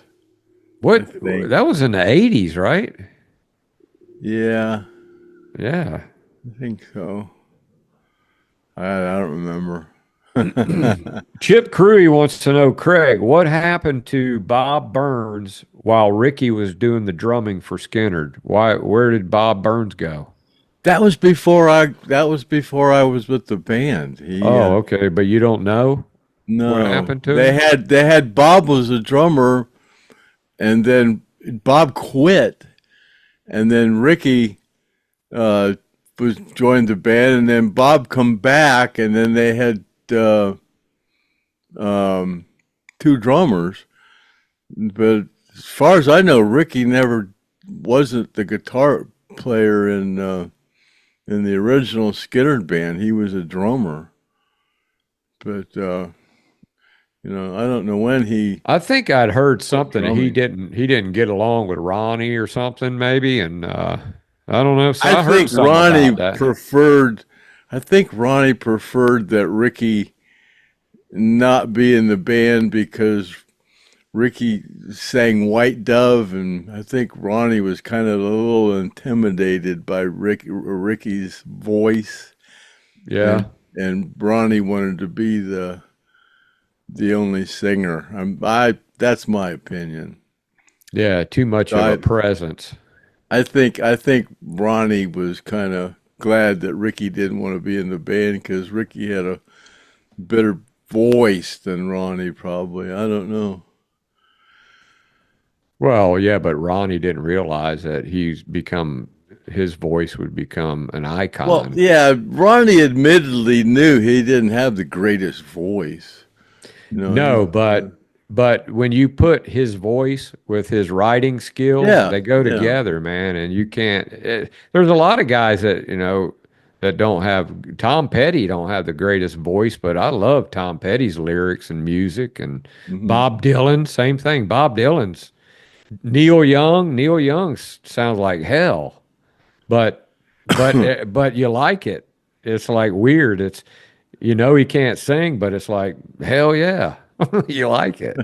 What? That was in the 80s, right? Yeah, Yeah. I think so. I don't remember. Chip Crewy wants to know, Craig, what happened to Bob Burns while Ricky was doing the drumming for Skynyrd? Where did Bob Burns go? That was before I was with the band. Okay, but you don't know No, what happened to him? They had Bob was a drummer, and then Bob quit, and then Ricky joined the band, and then Bob come back, and then they had two drummers. But as far as I know, Ricky never wasn't the guitar player in the original Skynyrd band. He was a drummer, but I don't know when he. I think I'd heard something that he didn't get along with Ronnie or something, maybe, and I don't know. So I heard something about that. I think Ronnie preferred that Ricky not be in the band because Ricky sang White Dove, and I think Ronnie was kind of a little intimidated by Ricky's voice. Yeah. And Ronnie wanted to be the only singer. That's my opinion. Yeah, too much of a presence. I think Ronnie was kind of glad that Ricky didn't want to be in the band because Ricky had a better voice than Ronnie, probably. I don't know. Well, yeah, but Ronnie didn't realize that his voice would become an icon. Well, yeah, Ronnie admittedly knew he didn't have the greatest voice. No, but when you put his voice with his writing skills, they go together, man. And you can't. There's a lot of guys that that don't have. Tom Petty don't have the greatest voice, but I love Tom Petty's lyrics and music. And Bob Dylan, same thing. Bob Dylan's. Neil Young sounds like hell, but you like it. It's like weird. It's he can't sing, but it's like hell yeah, you like it.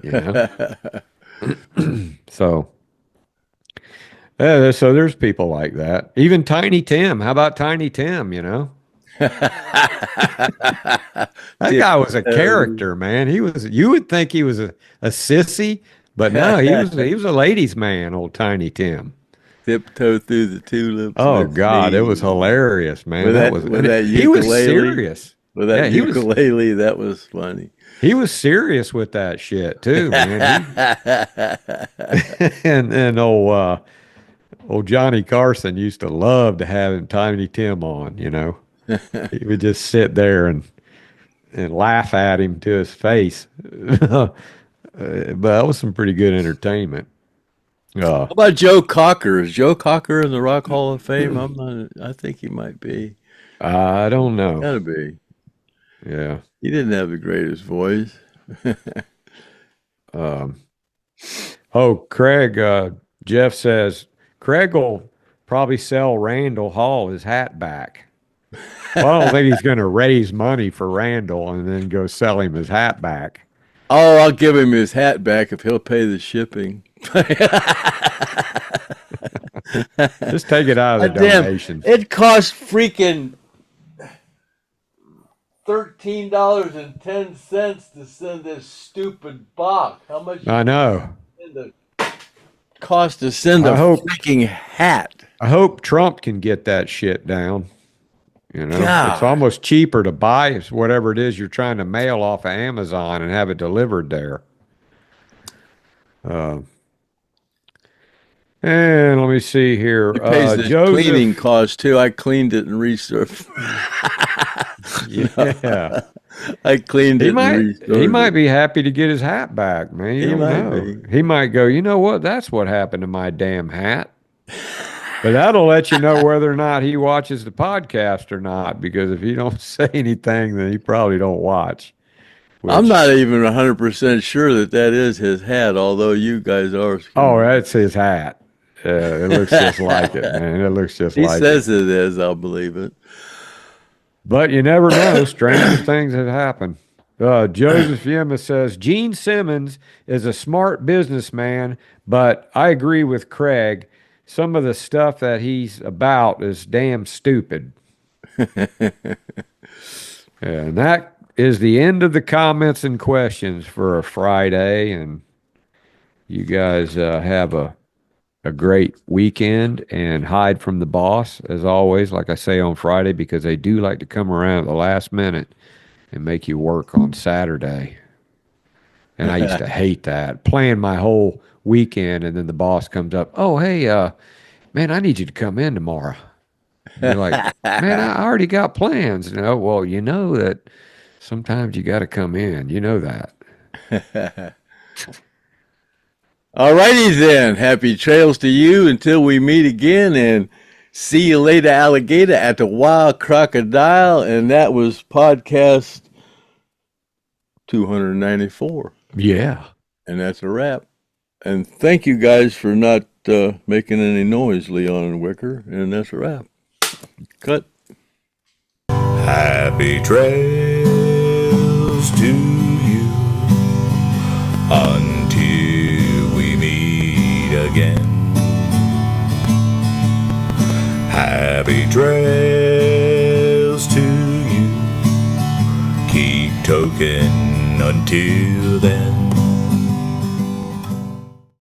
So so there's people like that. Even Tiny Tim. How about Tiny Tim? That guy was a character, man. You would think he was a sissy. But no, he was a ladies' man, old Tiny Tim. Tiptoe through the tulips. Oh God, it was hilarious, man. With that ukulele, he was serious. With that ukulele, that was funny. He was serious with that shit too, man. and old Johnny Carson used to love to have Tiny Tim on. He would just sit there and laugh at him to his face. But that was some pretty good entertainment. How about Joe Cocker? Is Joe Cocker in the Rock Hall of Fame? I think he might be. I don't know. Gotta be. Yeah. He didn't have the greatest voice. Craig, Jeff says, Craig will probably sell Randall Hall his hat back. Well, I don't think he's going to raise money for Randall and then go sell him his hat back. Oh, I'll give him his hat back if he'll pay the shipping. Just take it out of the donation. It costs freaking $13.10 to send this stupid box. How much? I know. Cost to send a freaking hat. I hope Trump can get that shit down. You know, God. It's almost cheaper to buy whatever it is you're trying to mail off of Amazon and have it delivered there. And let me see here. He pays the cleaning cost too. I cleaned it and resurfaced. Yeah. I cleaned it and restored He might be happy to get his hat back, man. You don't know. He might go, you know what? That's what happened to my damn hat. But that'll let you know whether or not he watches the podcast or not, because if he don't say anything, then he probably don't watch. I'm not even 100% sure that is his hat, although you guys are. Oh, that's his hat. It looks just like it, man. It looks just like it. He says it is. I'll believe it. But you never know. Stranger things have happened. Joseph Yema says, Gene Simmons is a smart businessman, but I agree with Craig. Some of the stuff that he's about is damn stupid. And that is the end of the comments and questions for a Friday. And you guys have a great weekend and hide from the boss, as always, like I say on Friday, because they do like to come around at the last minute and make you work on Saturday. And I used to hate that. Plan my whole weekend, and then the boss comes up, oh, hey, man, I need you to come in tomorrow. And you're like, man, I already got plans. You know, well, you know that sometimes you got to come in. You know that. All righty then. Happy trails to you until we meet again, and see you later, alligator, at the Wild Crocodile. And that was podcast 294. Yeah. And that's a wrap. And thank you guys for not making any noise, Leon and Wicker. And that's a wrap. Cut. Happy trails to you until we meet again. Happy trails to you. Keep token until then.